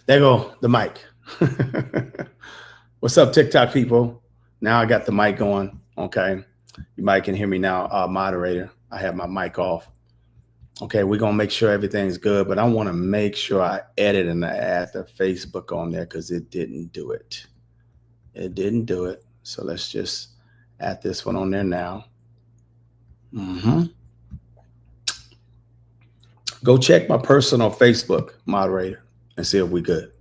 There go the mic. What's up, TikTok people? Now I got the mic on. Okay. You might can hear me now, moderator. I have my mic off. Okay, we're gonna make sure everything's good, but I want to make sure I edit and I add the Facebook on there because it didn't do it. It didn't do it. So let's just add this one on there now. Go check my personal Facebook, moderator, and see if we good.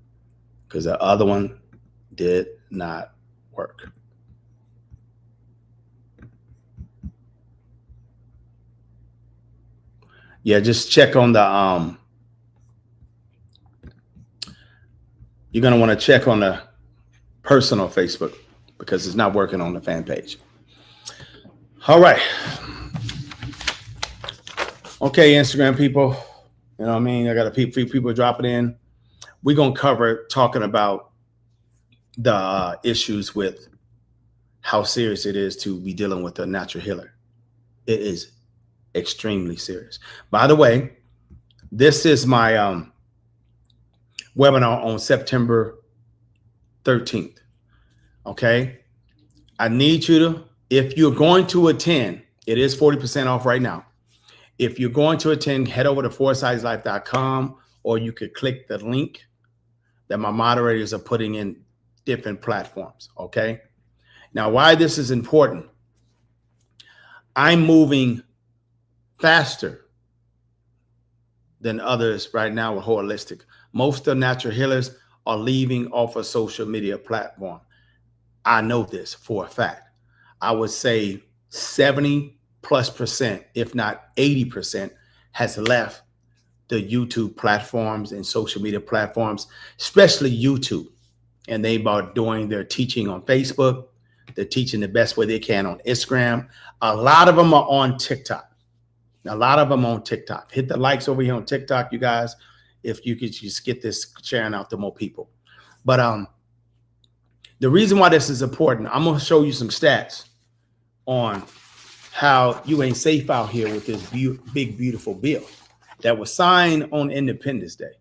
Because the other one did not work. Yeah, just check on the you're gonna want to check on the personal Facebook because it's not working on the fan page. All right. Okay, Instagram people. You know what I mean? I got a few people dropping in. We're gonna cover talking about the issues with how serious it is to be dealing with a natural healer. It is extremely serious. By the way, this is my webinar on September 13th. Okay. I need you to, if you're going to attend, it is 40% off right now. If you're going to attend, head over to foursightslife.com, or you could click the link that my moderators are putting in different platforms. Okay. Now, why this is important, I'm moving faster than others right now with holistic. Most of the natural healers are leaving off a social media platform. I know this for a fact. I would say 70+%, if not 80%, has left the YouTube platforms and social media platforms, especially YouTube. And they are doing their teaching on Facebook. They're teaching the best way they can on Instagram. A lot of them are on TikTok. A lot of them on TikTok. Hit the likes over here on TikTok, you guys, if you could just get this sharing out to more people. But the reason why this is important, I'm going to show you some stats on how you ain't safe out here with this big, beautiful bill that was signed on Independence Day.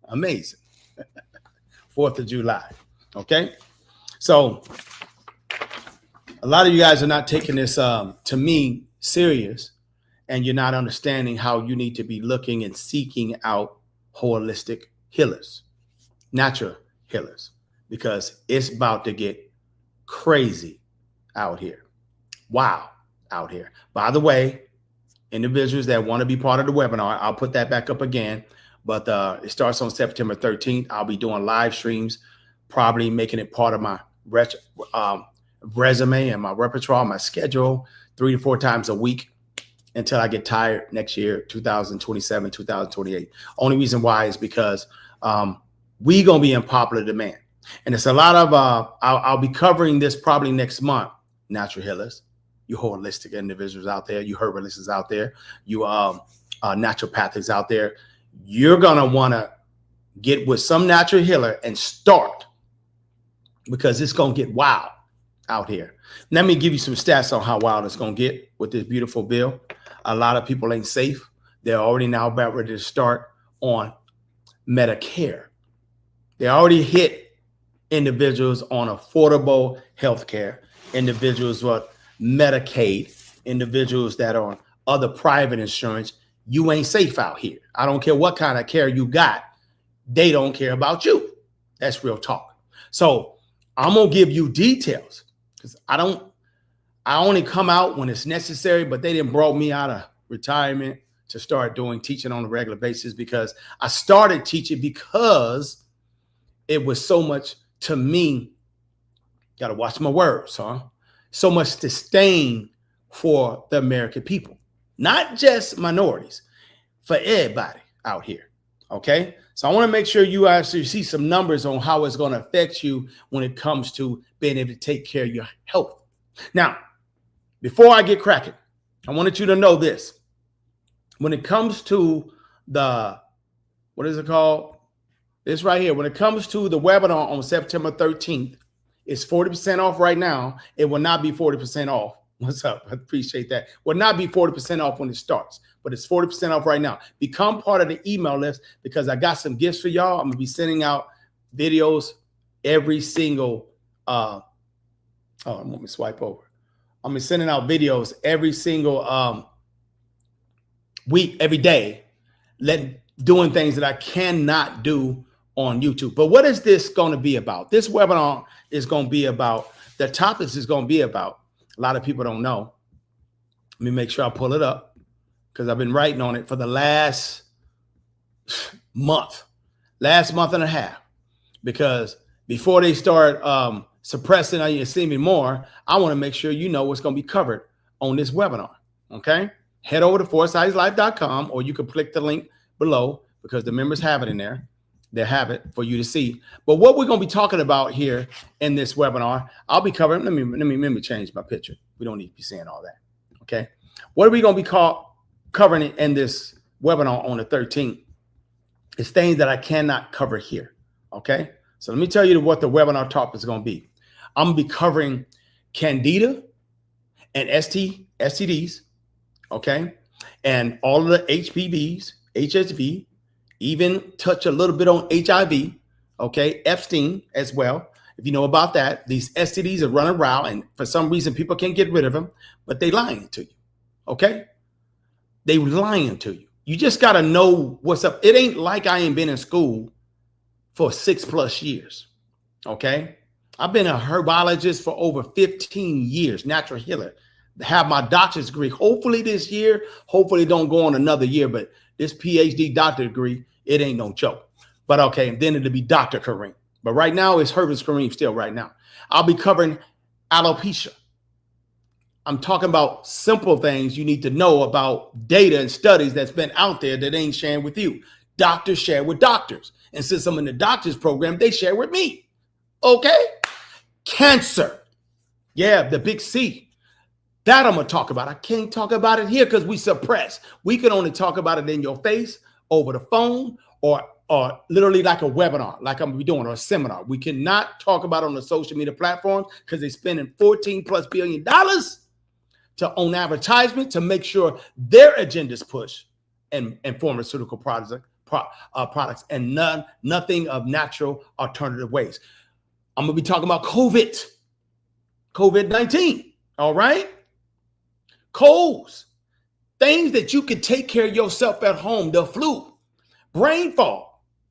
Amazing. 4th of July. Okay. So a lot of you guys are not taking this, to me, serious. And you're not understanding how you need to be looking and seeking out holistic healers, natural healers, because it's about to get crazy out here. Wow, out here. By the way, individuals that want to be part of the webinar, I'll put that back up again, but it starts on September 13th. I'll be doing live streams, probably making it part of my resume and my repertoire, my schedule, 3 to 4 times a week, until I get tired next year, 2027, 2028. Only reason why is because we going to be in popular demand. And it's a lot of, I'll be covering this probably next month. Natural healers, you holistic individuals out there, you herbalists out there, you naturopathics out there. You're going to want to get with some natural healer and start, because it's going to get wild out here. Let me give you some stats on how wild it's going to get with this beautiful bill. A lot of people ain't safe. They're already now about ready to start on Medicare. They already hit individuals on affordable health care, individuals with Medicaid, individuals that are on other private insurance. You ain't safe out here. I don't care what kind of care you got. They don't care about you. That's real talk. So I'm going to give you details, because I only come out when it's necessary, but they didn't brought me out of retirement to start doing teaching on a regular basis, because I started teaching because it was so much to me. Got to watch my words, huh? So much disdain for the American people, not just minorities, for everybody out here. Okay. So I want to make sure you actually see some numbers on how it's going to affect you when it comes to being able to take care of your health. Now, before I get cracking, I wanted you to know this. When it comes to the, what is it called? This right here. When it comes to the webinar on September 13th, it's 40% off right now. It will not be 40% off What's up? I appreciate that. Will not be 40% off when it starts, but it's 40% off right now. Become part of the email list because I got some gifts for y'all. I'm gonna be sending out videos every single let me swipe over. I'm gonna be sending out videos every single week, every day, doing things that I cannot do on YouTube. But what is this going to be about? This webinar is going to be about, the topics is going to be about, a lot of people don't know. Let me make sure I pull it up because I've been writing on it for the last month and a half, because before they start suppressing you see me more, I want to make sure you know what's going to be covered on this webinar. Okay. Head over to foursightslife.com, or you can click the link below because the members have it in there. They have it for you to see. But what we're going to be talking about here in this webinar, I'll be covering. Let me change my picture. We don't need to be saying all that. Okay. What are we going to be covering in this webinar on the 13th? It's things that I cannot cover here. Okay. So let me tell you what the webinar topic is going to be. I'm going to be covering Candida and STDs. Okay. And all of the HPVs, HSV, even touch a little bit on HIV. Okay. Epstein as well. If you know about that, these STDs are running around and for some reason people can't get rid of them, but they lying to you. Okay. They lying to you. You just got to know what's up. It ain't like I ain't been in school for 6+ years. Okay. I've been a herbologist for over 15 years, natural healer. Have my doctor's degree. Hopefully this year, hopefully don't go on another year, but this PhD doctor degree, it ain't no joke. But okay, and then it'll be Dr. Kareem. But right now it's Herbalist Kareem still right now. I'll be covering alopecia. I'm talking about simple things you need to know about data and studies that's been out there that ain't sharing with you. Doctors share with doctors. And since I'm in the doctor's program, they share with me. Okay? Cancer. Yeah, the big C. That I'm going to talk about. I can't talk about it here because we suppress. We can only talk about it in your face, over the phone, or literally like a webinar, like I'm going to be doing, or a seminar. We cannot talk about it on the social media platforms because they're spending $14+ billion on advertisement to make sure their agendas push and pharmaceutical products and nothing of natural alternative ways. I'm going to be talking about COVID-19. All right. Colds, things that you can take care of yourself at home, the flu, brain fog.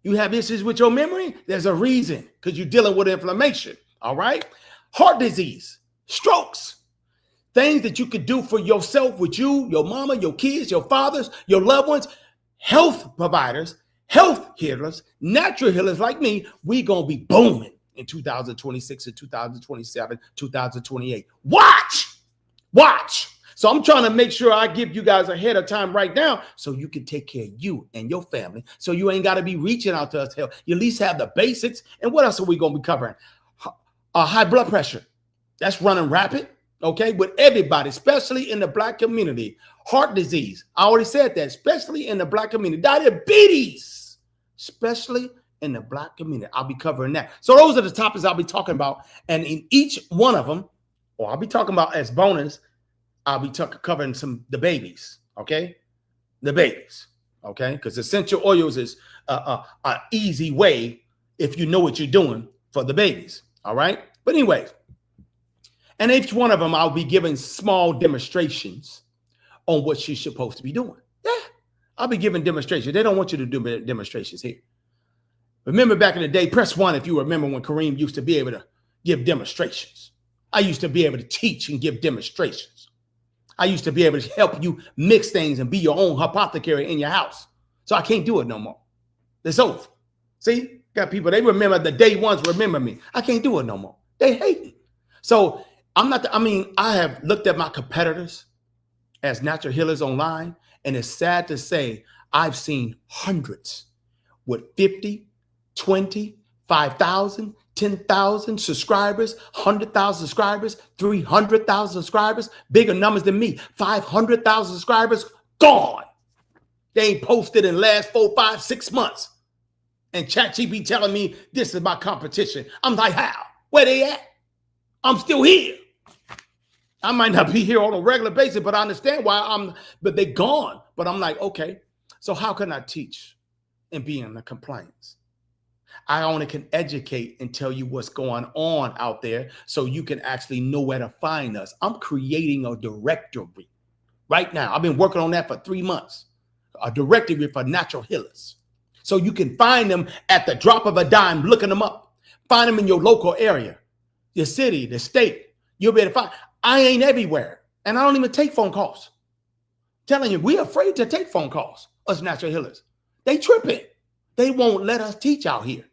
You have issues with your memory? There's a reason, because you're dealing with inflammation. All right. Heart disease, strokes, things that you could do for yourself with you, your mama, your kids, your fathers, your loved ones, health providers, health healers, natural healers like me. We going to be booming in 2026 and 2027, 2028. Watch. So I'm trying to make sure I give you guys ahead of time right now so you can take care of you and your family. So you ain't got to be reaching out to us. Hell, you at least have the basics. And what else are we going to be covering? High blood pressure. That's running rapid. Okay. With everybody, especially in the Black community. Heart disease. I already said that, especially in the Black community. Diabetes, especially in the Black community. I'll be covering that. So those are the topics I'll be talking about. And in each one of them, or I'll be talking about as bonus, I'll be covering the babies, okay? The babies, okay? Because essential oils is an easy way if you know what you're doing for the babies, all right? But anyways, and each one of them, I'll be giving small demonstrations on what she's supposed to be doing. Yeah, I'll be giving demonstrations. They don't want you to do demonstrations here. Remember back in the day, press 1 if you remember when Kareem used to be able to give demonstrations. I used to be able to teach and give demonstrations. I used to be able to help you mix things and be your own apothecary in your house. So I can't do it no more. It's over. See, got people, they remember the day ones remember me. I can't do it no more. They hate me. So I have looked at my competitors as natural healers online, and it's sad to say I've seen hundreds with 50, 20, 5,000, 10,000 subscribers, 100,000 subscribers, 300,000 subscribers, bigger numbers than me, 500,000 subscribers, gone. They ain't posted in the last 4, 5, 6 months. And ChatGPT telling me this is my competition. I'm like, how? Where they at? I'm still here. I might not be here on a regular basis, but I understand why but they're gone. But I'm like, okay, so how can I teach and be in the compliance? I only can educate and tell you what's going on out there so you can actually know where to find us. I'm creating a directory right now. I've been working on that for 3 months, a directory for natural healers. So you can find them at the drop of a dime, looking them up. Find them in your local area, your city, the state. You'll be able to find. I ain't everywhere, and I don't even take phone calls. I'm telling you, we're afraid to take phone calls, us natural healers. They tripping. They won't let us teach out here.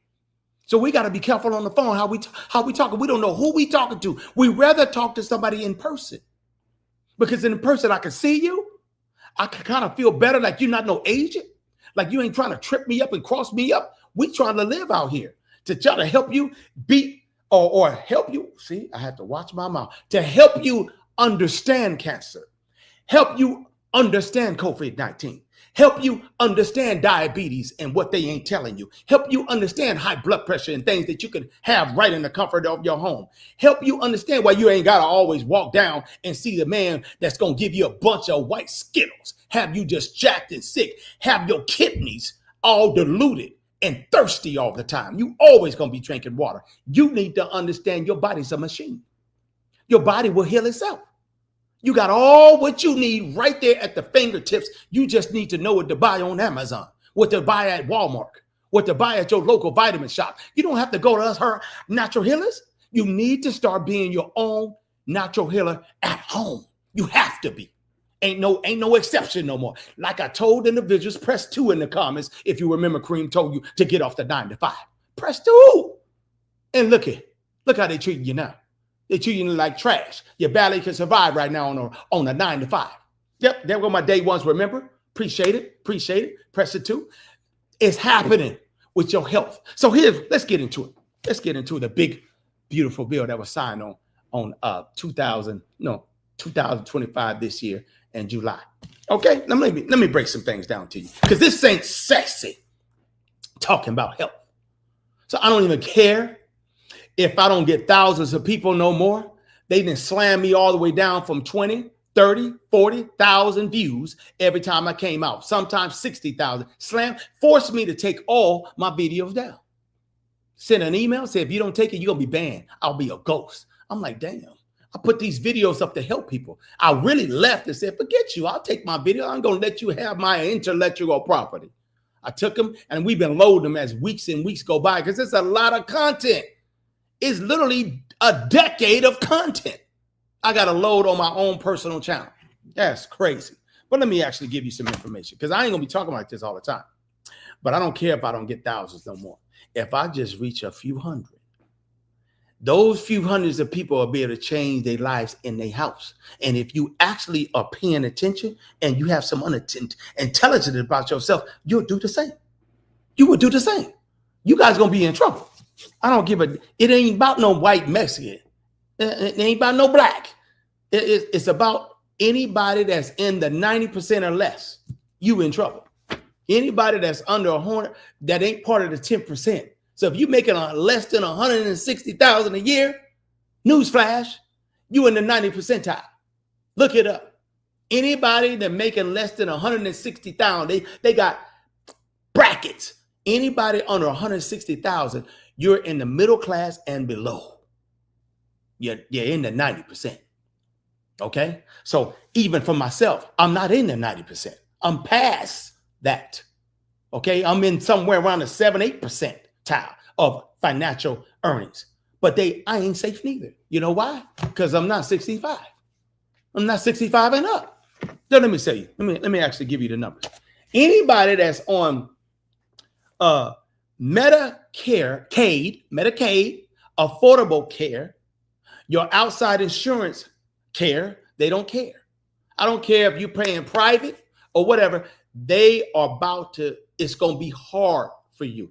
So we got to be careful on the phone how we talking. We don't know who we talking to. We rather talk to somebody in person, because in person I can see you. I can kind of feel better, like you're not no agent, like you ain't trying to trip me up and cross me up. We trying to live out here to try to help you beat or help you. See, I have to watch my mouth, to help you understand cancer, help you understand COVID-19. Help you understand diabetes and what they ain't telling you. Help you understand high blood pressure and things that you can have right in the comfort of your home. Help you understand why you ain't got to always walk down and see the man that's going to give you a bunch of white Skittles, have you just jacked and sick, have your kidneys all diluted and thirsty all the time. You always going to be drinking water. You need to understand your body's a machine. Your body will heal itself. You got all what you need right there at the fingertips. You just need to know what to buy on Amazon, what to buy at Walmart, what to buy at your local vitamin shop. You don't have to go to us, her natural healers. You need to start being your own natural healer at home. You have to be. Ain't no exception no more. Like I told individuals, press 2 in the comments. If you remember, Kareem told you to get off the 9 to 5. Press 2. And look how they treating you now. They treat you like trash. You barely can survive right now on a 9 to 5. Yep, there go my day ones. Remember, appreciate it. Press it 2. It's happening with your health. So let's get into it. Let's get into the big, beautiful bill that was signed on 2025 this year in July. Okay, let me break some things down to you, because this ain't sexy talking about health. So I don't even care if I don't get thousands of people no more. They didn't slam me all the way down from 20, 30, 40,000 views every time I came out. Sometimes 60,000. Forced me to take all my videos down. Send an email, say, if you don't take it, you're going to be banned. I'll be a ghost. I'm like, damn. I put these videos up to help people. I really left and said, forget you. I'll take my video. I'm going to let you have my intellectual property. I took them, and we've been loading them as weeks and weeks go by, because it's a lot of content. It's literally a decade of content I got to load on my own personal channel. That's crazy. But let me actually give you some information, because I ain't going to be talking like this all the time. But I don't care if I don't get thousands no more. If I just reach a few hundred, those few hundreds of people will be able to change their lives in their house. And if you actually are paying attention and you have some intelligence about yourself, you'll do the same. You will do the same. You guys going to be in trouble. I don't give a, it ain't about no white Mexican. It ain't about no black. It's about anybody that's in the 90% or less. You in trouble. Anybody that's under 100, that ain't part of the 10%. So if you're making less than 160,000 a year, newsflash, you in the 90 percentile. Look it up. Anybody that making less than 160,000, they got brackets. Anybody under 160,000, you're in the middle class and below. You're in the 90%. Okay? So even for myself, I'm not in the 90%. I'm past that. Okay? I'm in somewhere around the 7-8% of financial earnings. But I ain't safe neither. You know why? Because I'm not 65. I'm not 65 and up. So let me tell you. Let me actually give you the numbers. Anybody that's on Medicaid, affordable care, your outside insurance care, they don't care. I don't care if you're paying private or whatever. They are it's going to be hard for you.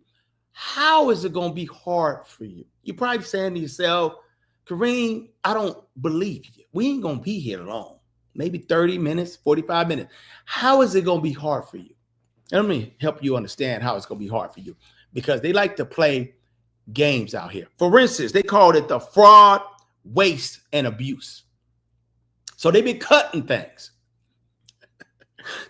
How is it going to be hard for you? You're probably saying to yourself, Kareem, I don't believe you. We ain't going to be here long. Maybe 30 minutes, 45 minutes. How is it going to be hard for you? Let me help you understand how it's going to be hard for you, because they like to play games out here. For instance, they called it the fraud, waste, and abuse. So they be cutting things.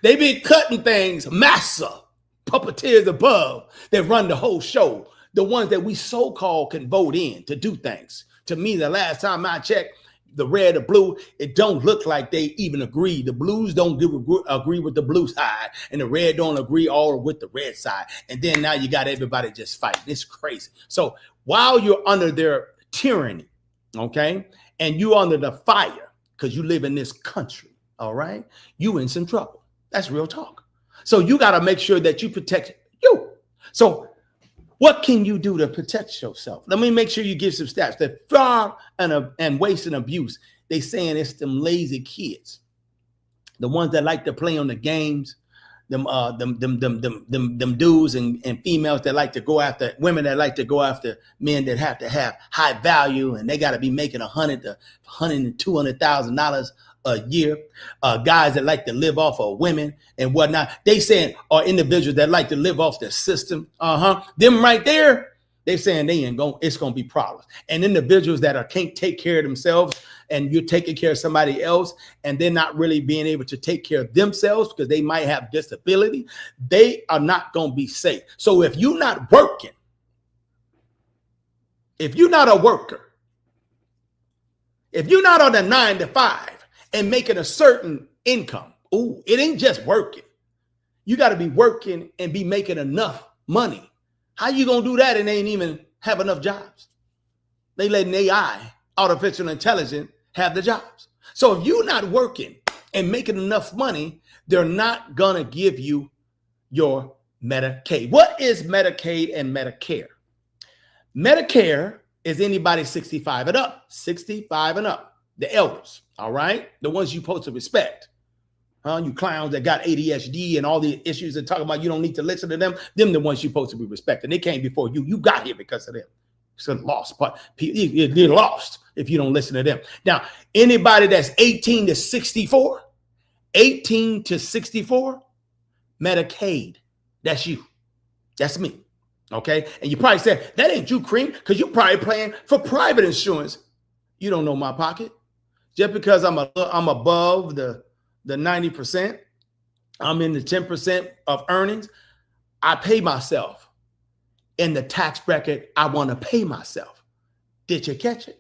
They be cutting things, massa, puppeteers above that run the whole show. The ones that we so-called can vote in to do things. To me, the last time I checked, the red or blue, it don't look like they even agree. The blues don't agree with the blue side, and the red don't agree all with the red side. And then now you got everybody just fighting. It's crazy. So while you're under their tyranny, okay, and you under the fire because you live in this country, all right, you in some trouble. That's real talk. So you got to make sure that you protect you. So what can you do to protect yourself? Let me make sure you give some stats. The fraud and waste and abuse, they saying it's them lazy kids, the ones that like to play on the games, them dudes and females that like to go after women that like to go after men that have to have high value and they got to be making $100,000 to $200,000 a year. Guys that like to live off of women and whatnot. They saying are individuals that like to live off the system. Them right there. They saying they ain't going. It's going to be problems. And individuals that can't take care of themselves, and you're taking care of somebody else, and they're not really being able to take care of themselves because they might have disability. They are not going to be safe. So if you're not working, if you're not a worker, if you're not on a 9 to 5 and making a certain income, it ain't just working. You got to be working and be making enough money. How you gonna do that and they ain't even have enough jobs? They letting AI, artificial intelligence, have the jobs. So if you're not working and making enough money, they're not gonna give you your Medicaid. What is Medicaid and Medicare? Medicare is anybody 65 and up, 65 and up, the elders, all right? The ones you're supposed to respect. You clowns that got ADHD and all the issues that talk about you don't need to listen to them. Them the ones you're supposed to be respecting. They came before you. You got here because of them. It's a lost part. You're lost if you don't listen to them. Now, anybody that's 18 to 64, Medicaid, that's you. That's me. Okay? And you probably said, that ain't you, Cream, because you're probably paying for private insurance. You don't know my pocket. Just because I'm above the 90%, I'm in the 10% of earnings, I pay myself in the tax bracket I want to pay myself. Did you catch it?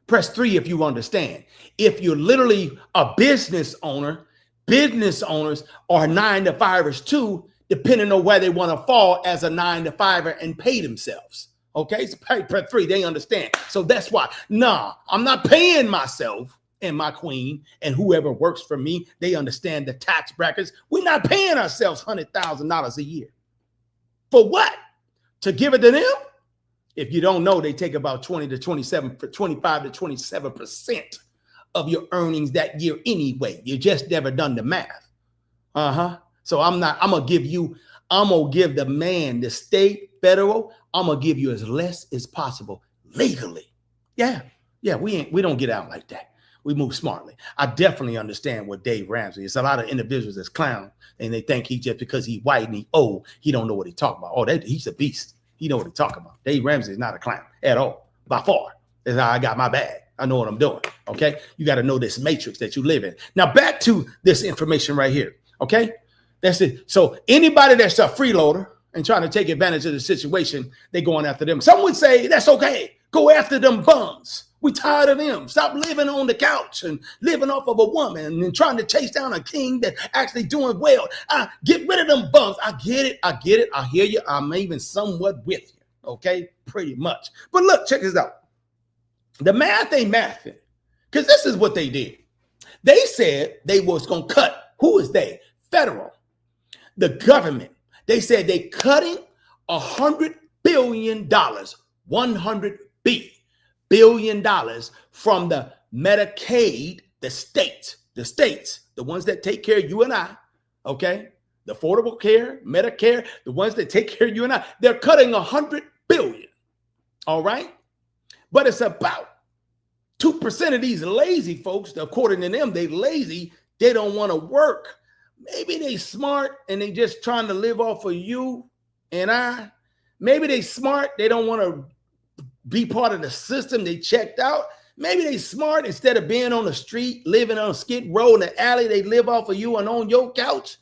Press 3 if you understand. If you're literally a business owner, business owners are 9 to 5ers too, depending on where they want to fall as a 9 to 5er and pay themselves. Okay, so press 3, they understand. So that's why, I'm not paying myself and my queen and whoever works for me. They understand the tax brackets. We're not paying ourselves $100,000 a year. For what? To give it to them? If you don't know, they take about 25 to 27% of your earnings that year anyway. You just never done the math. So I'm gonna give the man, the state, federal, I'm gonna give you as less as possible legally. Yeah, we don't get out like that. We move smartly. I definitely understand what Dave Ramsey is. A lot of individuals that's clown and they think he just because he's white and he old, he don't know what he's talking about. He's a beast. He know what he's talking about. Dave Ramsey is not a clown at all, by far. That's how I got my bag. I know what I'm doing. Okay. You got to know this matrix that you live in. Now back to this information right here. Okay. That's it. So anybody that's a freeloader and trying to take advantage of the situation, they going after them. Some would say that's okay. Go after them bums. We tired of them. Stop living on the couch and living off of a woman and trying to chase down a king that actually doing well. Get rid of them bums. I get it. I hear you. I'm even somewhat with you. Okay, pretty much. But look, check this out. The math ain't mathing, because this is what they did. They said they was going to cut. Who is they? Federal. The government. They said they cutting $100 billion, $100 billion from the Medicaid, the states, the ones that take care of you and I, okay? The affordable care, Medicare, the ones that take care of you and I, they're cutting $100 billion, all right? But it's about 2% of these lazy folks, according to them, they lazy, they don't want to work. Maybe they smart and they just trying to live off of you and I. Maybe they smart, they don't want to be part of the system. They checked out. Maybe they smart. Instead of being on the street, living on a skid row in the alley, they live off of you and on your couch.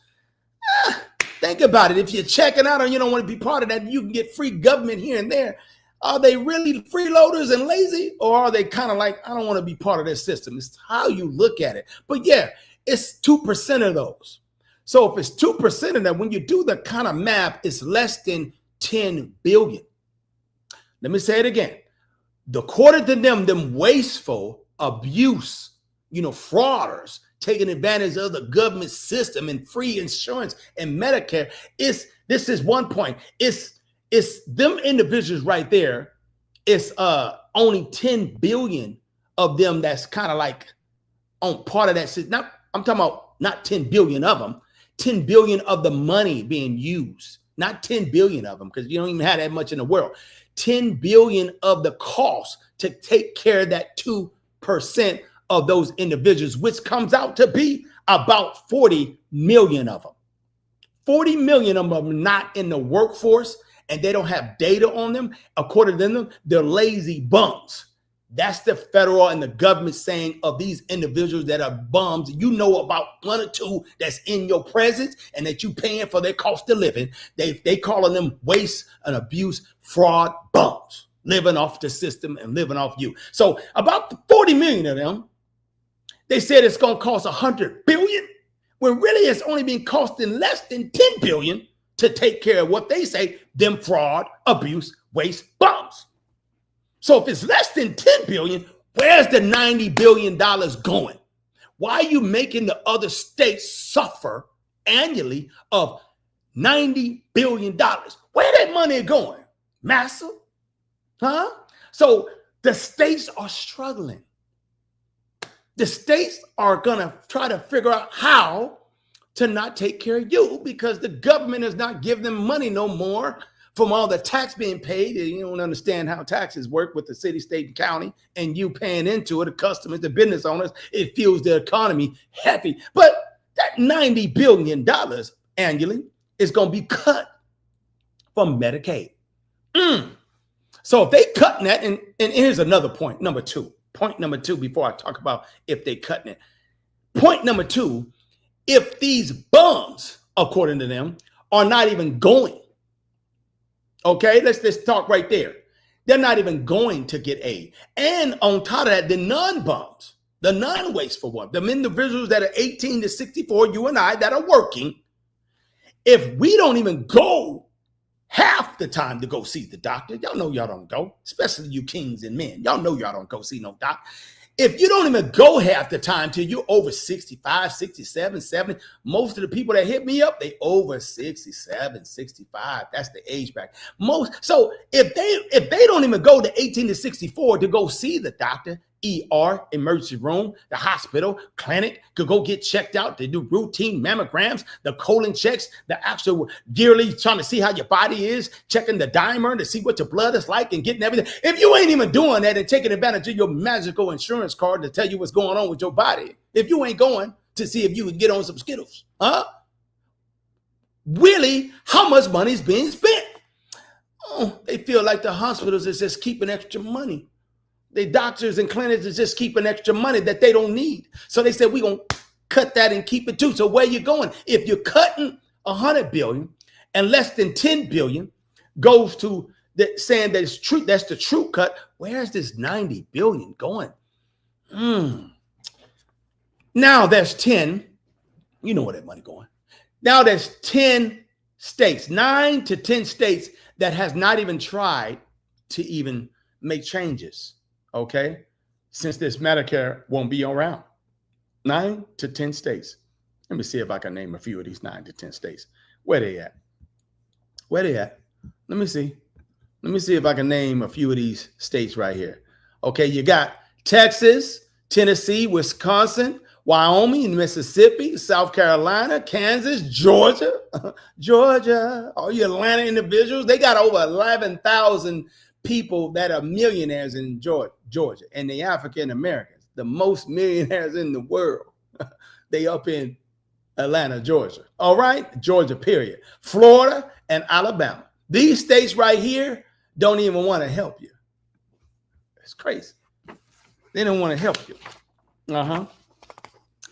Think about it. If you're checking out and you don't want to be part of that, you can get free government here and there. Are they really freeloaders and lazy? Or are they kind of like, I don't want to be part of this system? It's how you look at it. But yeah, it's 2% of those. So if it's 2% of that, when you do the kind of math, it's less than 10 billion. Let me say it again. According to them wasteful abuse, frauders taking advantage of the government system and free insurance and Medicare. This is one point. It's them individuals right there. It's only 10 billion of them that's kind of like on part of that system. Now, I'm talking about not 10 billion of them, 10 billion of the money being used, not 10 billion of them, because you don't even have that much in the world. 10 billion of the cost to take care of that 2% of those individuals, which comes out to be about 40 million of them. 40 million of them are not in the workforce and they don't have data on them. According to them, they're lazy bums. That's the federal and the government saying of these individuals that are bums. You know about one or two that's in your presence and that you paying for their cost of living. They calling them waste and abuse, fraud bums, living off the system and living off you. So about 40 million of them, they said it's going to cost 100 billion, when really it's only been costing less than 10 billion to take care of what they say, them fraud, abuse, waste bums. So if it's less than 10 billion, where's the $90 billion going? Why are you making the other states suffer annually of $90 billion? Where that money going? Massive? Huh? So the states are struggling. The states are going to try to figure out how to not take care of you because the government is not giving them money no more from all the tax being paid. You don't understand how taxes work with the city, state, and county, and you paying into it, the customers, the business owners. It fuels the economy heavy. But that $90 billion annually is going to be cut from Medicaid. So if they cutting that, and here's another point, number two. Point number two, before I talk about if they cutting it. Point number two, if these bums, according to them, are not even going, okay, let's talk right there. They're not even going to get aid. And on top of that, the non-bums, the non-wasteful ones, the individuals that are 18 to 64, you and I, that are working, if we don't even go half the time to go see the doctor, y'all know y'all don't go, especially you kings and men. Y'all know y'all don't go see no doc. If you don't even go half the time till you're over 65, 67, 70, most of the people that hit me up, they over 67, 65. That's the age bracket. So if they don't even go to 18 to 64 to go see the doctor, ER, emergency room, the hospital, clinic, could go get checked out. They do routine mammograms, the colon checks, the actual yearly trying to see how your body is, checking the dimer to see what your blood is like and getting everything. If you ain't even doing that and taking advantage of your magical insurance card to tell you what's going on with your body, if you ain't going to see if you can get on some Skittles, really, how much money is being spent? Oh, they feel like the hospitals is just keeping extra money. The doctors and clinics is just keeping extra money that they don't need. So they said, we're going to cut that and keep it too. So where you going? If you're cutting 100 billion and less than 10 billion goes to saying that it's true, that's the true cut, where's this 90 billion going? Now there's 10, you know where that money going. Now there's 10 states, 9 to 10 states that has not even tried to even make changes. Okay, since this Medicare won't be around. 9 to 10 states. Let me see if I can name a few of these 9 to 10 states. Where they at? Where they at? Let me see. Let me see if I can name a few of these states right here. Okay, you got Texas, Tennessee, Wisconsin, Wyoming, Mississippi, South Carolina, Kansas, Georgia. Georgia, all you Atlanta individuals, they got over 11,000 people that are millionaires in Georgia, and the African Americans, the most millionaires in the world. They up in Atlanta, Georgia. All right, Georgia, period. Florida and Alabama. These states right here don't even want to help you. It's crazy. They don't want to help you.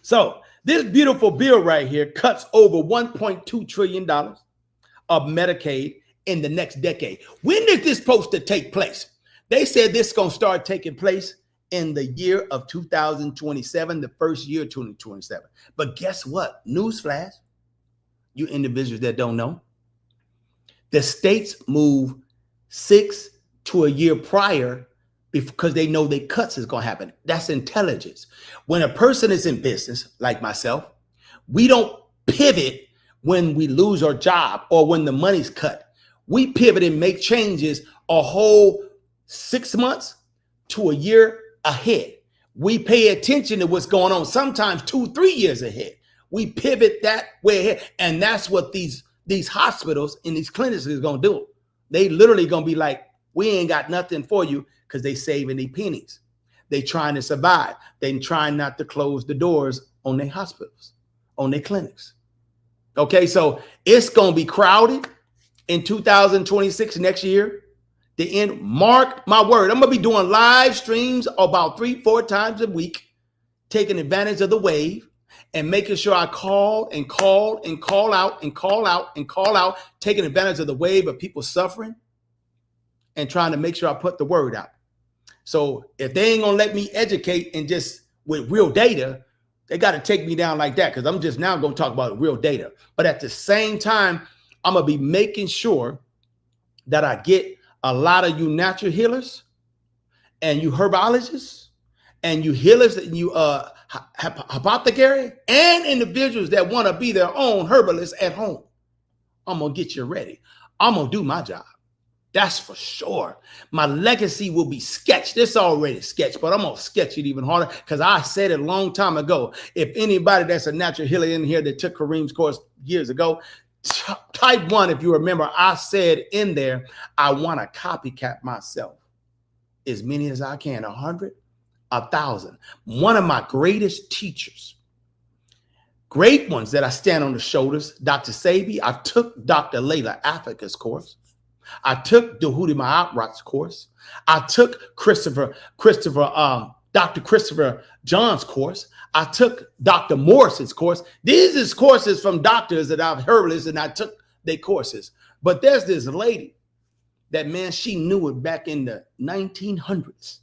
So this beautiful bill right here cuts over $1.2 trillion of Medicaid in the next decade. When is this supposed to take place? They said this is going to start taking place in the year of 2027, the first year of 2027. But guess what? Newsflash, you individuals that don't know, the states move 6 to a year prior because they know the cuts is going to happen. That's intelligence. When a person is in business, like myself, we don't pivot when we lose our job or when the money's cut. We pivot and make changes a whole 6 months to a year ahead. We pay attention to what's going on, sometimes 2-3 years ahead. We pivot that way ahead. And that's what these hospitals and these clinics is going to do. They literally going to be like, we ain't got nothing for you, because they saving their pennies. They trying to survive. They trying not to close the doors on their hospitals, on their clinics. Okay, so it's going to be crowded in 2026 next year. The end, mark my word. I'm going to be doing live streams about 3-4 times a week, taking advantage of the wave and making sure I call and call and call out and call out and call out, taking advantage of the wave of people suffering and trying to make sure I put the word out. So if they ain't gonna let me educate and just with real data, they got to take me down like that, because I'm just now going to talk about real data. But at the same time, I'm gonna be making sure that I get a lot of you natural healers and you herbologists and you healers and you apothecary and individuals that want to be their own herbalists at home. I'm gonna get you ready. I'm gonna do my job. That's for sure. My legacy will be sketched. It's already sketched, but I'm going to sketch it even harder, because I said it a long time ago. If anybody that's a natural healer in here that took Kareem's course years ago, type 1 if you remember. I said in there, I want to copycat myself. As many as I can, 100, 1,000. One of my greatest teachers, great ones that I stand on the shoulders, Dr. Sabi. I took Dr. Layla Africa's course. I took Dr. Maharat's course. I took Dr. Christopher John's course. I took Dr. Morrison's course. These is courses from doctors that I've herbalists, and I took their courses. But there's this lady that, man, she knew it back in the 1900s,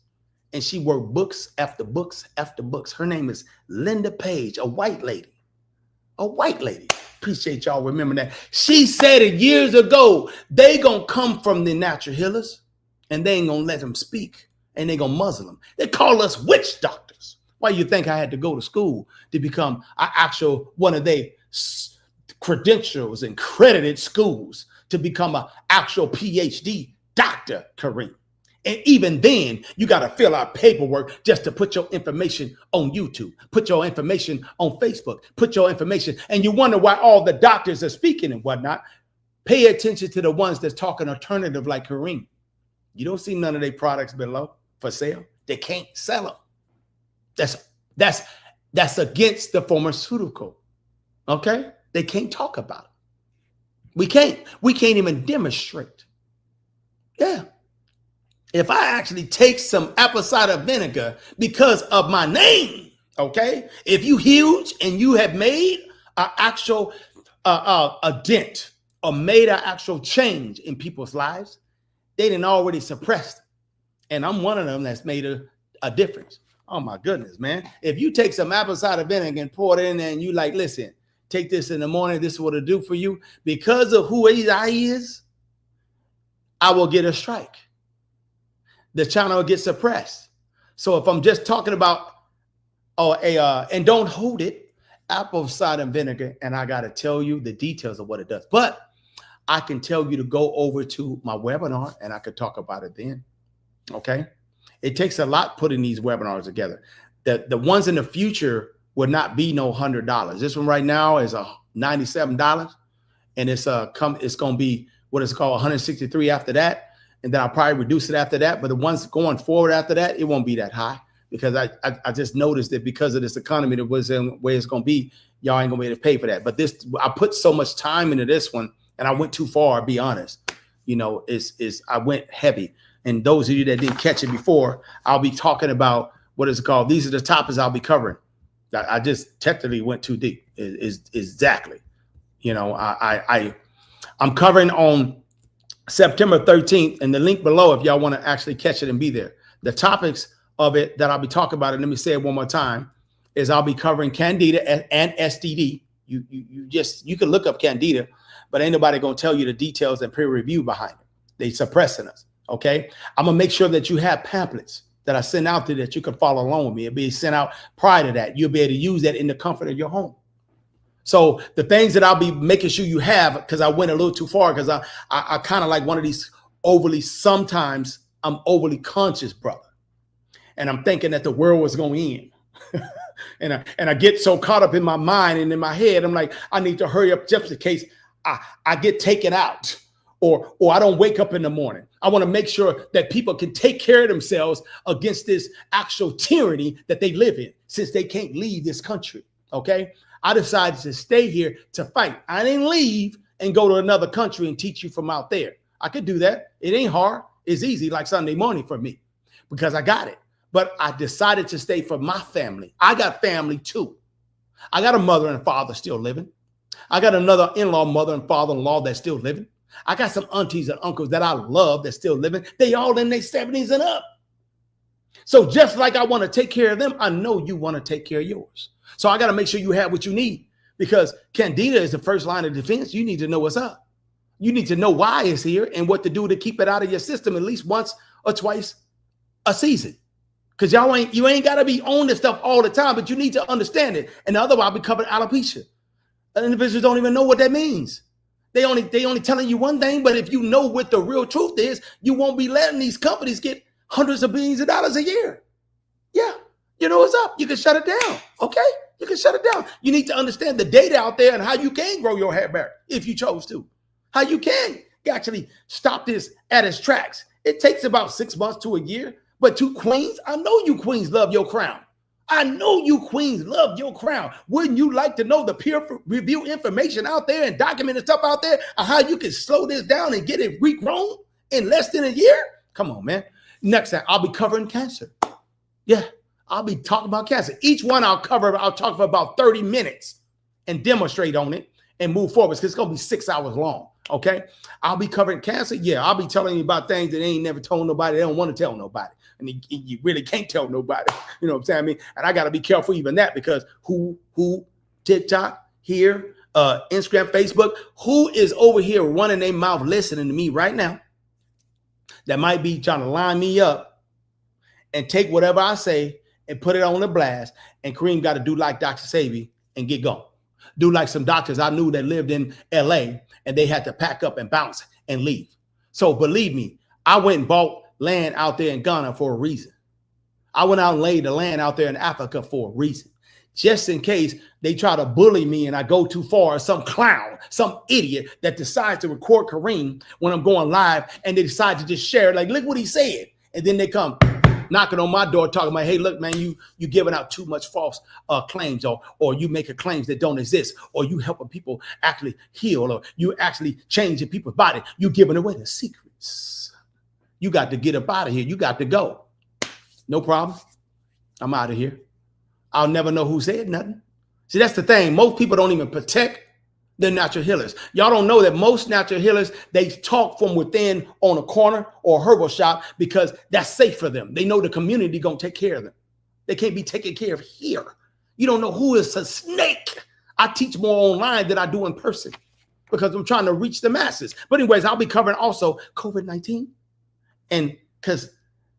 and she worked books after books after books. Her name is Linda Page, a white lady. A white lady. Appreciate y'all remembering that. She said it years ago. They gonna come from the natural healers, and they ain't gonna let them speak, and they gonna muzzle them. They call us witch doctors. Why you think I had to go to school to become an actual one of their credentials and credited schools to become an actual PhD doctor, Kareem? And even then, you got to fill out paperwork just to put your information on YouTube, put your information on Facebook, put your information. And you wonder why all the doctors are speaking and whatnot. Pay attention to the ones that's talking alternative like Kareem. You don't see none of their products below for sale. They can't sell them. That's against the pharmaceutical. Okay? They can't talk about it. We can't even demonstrate. Yeah. If I actually take some apple cider vinegar because of my name, okay? If you huge and you have made an actual a dent or made an actual change in people's lives, they didn't already suppressed it. And I'm one of them that's made a difference. Oh my goodness, man. If you take some apple cider vinegar and pour it in there and you like, listen, take this in the morning, this is what it'll do for you. Because of who I is, I will get a strike. The channel will get suppressed. So if I'm just talking about and don't hold it, apple cider vinegar, and I got to tell you the details of what it does. But I can tell you to go over to my webinar and I could talk about it then. Okay. It takes a lot putting these webinars together. The ones in the future would not be no $100. This one right now is $97, and it's going to be what is called 163 after that. And then I'll probably reduce it after that. But the ones going forward after that, it won't be that high, because I just noticed that because of this economy, the way it's going to be, y'all ain't going to be able to pay for that. But this, I put so much time into this one, and I went too far, I'll be honest. You know, I went heavy. And those of you that didn't catch it before, I'll be talking about what is it called? These are the topics I'll be covering. I just technically went too deep. Is exactly. You know, I'm covering on September 13th, and the link below if y'all want to actually catch it and be there. The topics of it that I'll be talking about, and let me say it one more time, is I'll be covering Candida and STD. You can look up Candida, but ain't nobody gonna tell you the details and peer review behind it. They suppressing us. Okay, I'm gonna make sure that you have pamphlets that I send out there that you can follow along with me. It'll be sent out prior to that. You'll be able to use that in the comfort of your home. So the things that I'll be making sure you have, because I went a little too far, because I kind of like one of these sometimes I'm overly conscious, brother. And I'm thinking that the world was going in. and I get so caught up in my mind and in my head, I'm like, I need to hurry up just in case I get taken out or I don't wake up in the morning. I want to make sure that people can take care of themselves against this actual tyranny that they live in, since they can't leave this country. Okay. I decided to stay here to fight. I didn't leave and go to another country and teach you from out there. I could do that. It ain't hard. It's easy, like Sunday morning for me, because I got it. But I decided to stay for my family. I got family too. I got a mother and father still living. I got another in-law, mother and father-in-law that's still living. I got some aunties and uncles that I love that's still living. They all in their 70s and up. So just like I want to take care of them, I know you want to take care of yours. So I got to make sure you have what you need, because Candida is the first line of defense. You need to know what's up. You need to know why it's here and what to do to keep it out of your system at least once or twice a season. Because you ain't got to be on this stuff all the time, but you need to understand it. And otherwise, I'll be covering alopecia. Individuals don't even know what that means. They only telling you one thing, but if you know what the real truth is, you won't be letting these companies get hundreds of billions of dollars a year. Yeah, you know what's up. You can shut it down. Okay, you can shut it down. You need to understand the data out there and how you can grow your hair back if you chose to. How you can actually stop this at its tracks. It takes about 6 months to a year. But to queens, I know you queens love your crown. I know you queens love your crown. Wouldn't you like to know the peer review information out there and documented stuff out there on how you can slow this down and get it regrown in less than a year? Come on, man. Next time, I'll be covering cancer. Yeah, I'll be talking about cancer. Each one I'll talk for about 30 minutes and demonstrate on it and move forward, because it's going to be 6 hours long. Okay, I'll be covering cancer. Yeah, I'll be telling you about things that they ain't never told nobody. They don't want to tell nobody. And you really can't tell nobody. You know what I'm saying? I mean, and I got to be careful even that, because who TikTok here, Instagram, Facebook, who is over here running their mouth listening to me right now that might be trying to line me up and take whatever I say and put it on the blast. And Kareem got to do like Dr. Sabi and get going. Do like some doctors I knew that lived in LA and they had to pack up and bounce and leave. So believe me, I went and bought land out there in Ghana for a reason. I went out and laid the land out there in Africa for a reason. Just in case they try to bully me and I go too far, some clown, some idiot that decides to record Kareem when I'm going live and they decide to just share it, like, look what he said. And then they come knocking on my door talking about, hey, look, man, you giving out too much false claims, or you making claims that don't exist, or you helping people actually heal, or you actually changing people's body. You giving away the secrets. You got to get up out of here. You got to go. No problem. I'm out of here. I'll never know who said nothing. See, that's the thing. Most people don't even protect their natural healers. Y'all don't know that most natural healers, they talk from within on a corner or a herbal shop because that's safe for them. They know the community going to take care of them. They can't be taken care of here. You don't know who is a snake. I teach more online than I do in person because I'm trying to reach the masses. But anyways, I'll be covering also COVID-19. And because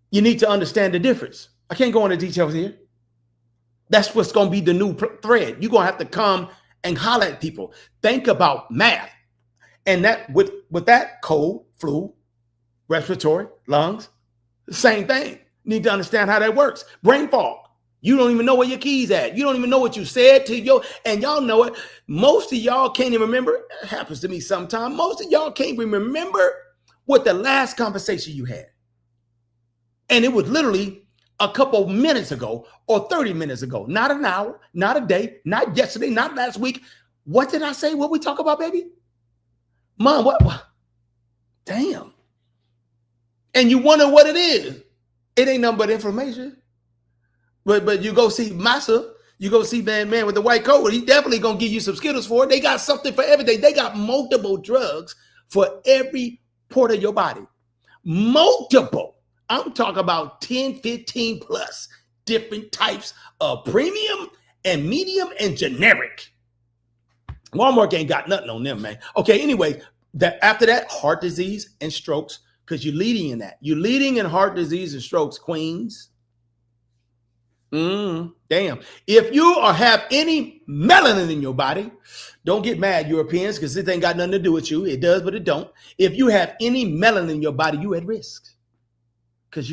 you need to understand the difference. I can't go into details here. That's what's going to be the new thread. You're going to have to come and holler at people. Think about math. And that with that, cold, flu, respiratory, lungs, the same thing. Need to understand how that works. Brain fog. You don't even know where your keys at. You don't even know what you said to and y'all know it. Most of y'all can't even remember. It happens to me sometimes. Most of y'all can't even remember what the last conversation you had. And it was literally a couple minutes ago or 30 minutes ago, not an hour, not a day, not yesterday, not last week. What did I say? What we talk about, baby? Mom, what? Damn. And you wonder what it is. It ain't nothing but information. But you go see Massa, you go see man with the white coat, he definitely gonna give you some Skittles for it. They got something for everything. They got multiple drugs for every part of your body. Multiple. I'm talking about 10, 15 plus different types of premium and medium and generic. Walmart ain't got nothing on them, man. Okay, anyway, after that, heart disease and strokes, because you're leading in that. You're leading in heart disease and strokes, queens. Damn. If you have any melanin in your body, don't get mad, Europeans, because this ain't got nothing to do with you. It does, but it don't. If you have any melanin in your body, you at risk. Because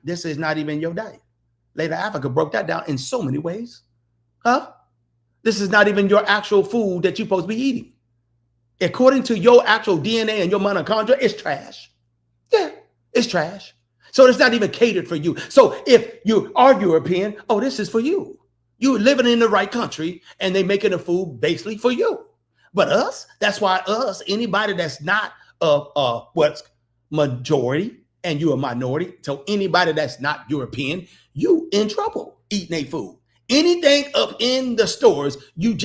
this is not even your diet. Later, Africa broke that down in so many ways. Huh? This is not even your actual food that you're supposed to be eating. According to your actual DNA and your mitochondria, it's trash. Yeah, it's trash. So it's not even catered for you. So if you are European, oh, this is for you. You're living in the right country and they making the food basically for you. But us, that's why anybody that's not what's majority and you're a minority, so anybody that's not European, you in trouble eating a food. Anything up in the stores, you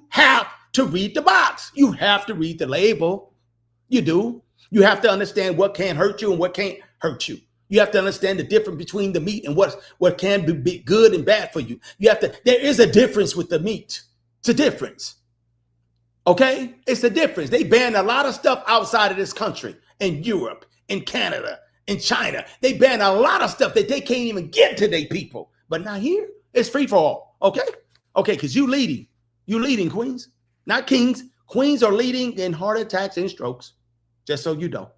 have to read the box. You have to read the label. You do. You have to understand what can hurt you and what can't hurt you. You have to understand the difference between the meat and what can be good and bad for you. There is a difference with the meat. It's a difference. Okay? It's a difference. They banned a lot of stuff outside of this country, in Europe, in Canada, in China. They banned a lot of stuff that they can't even get to their people. But not here. It's free for all. Okay? Okay, because you leading, queens, not kings. Queens are leading in heart attacks and strokes. Just so you know.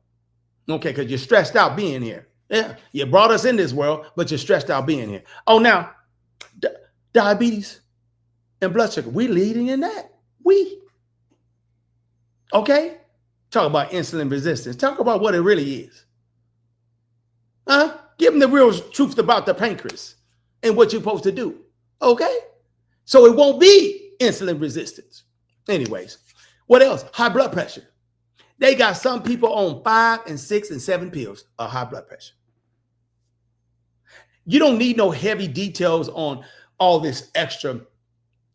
Okay, because you're stressed out being here. Yeah, you brought us in this world, but you're stressed out being here. Oh, now, diabetes and blood sugar, we leading in that. Okay? Talk about insulin resistance. Talk about what it really is. Give them the real truth about the pancreas and what you're supposed to do. Okay? So it won't be insulin resistance. Anyways, what else? High blood pressure. They got some people on 5 and 6 and 7 pills of high blood pressure. You don't need no heavy details on all this extra.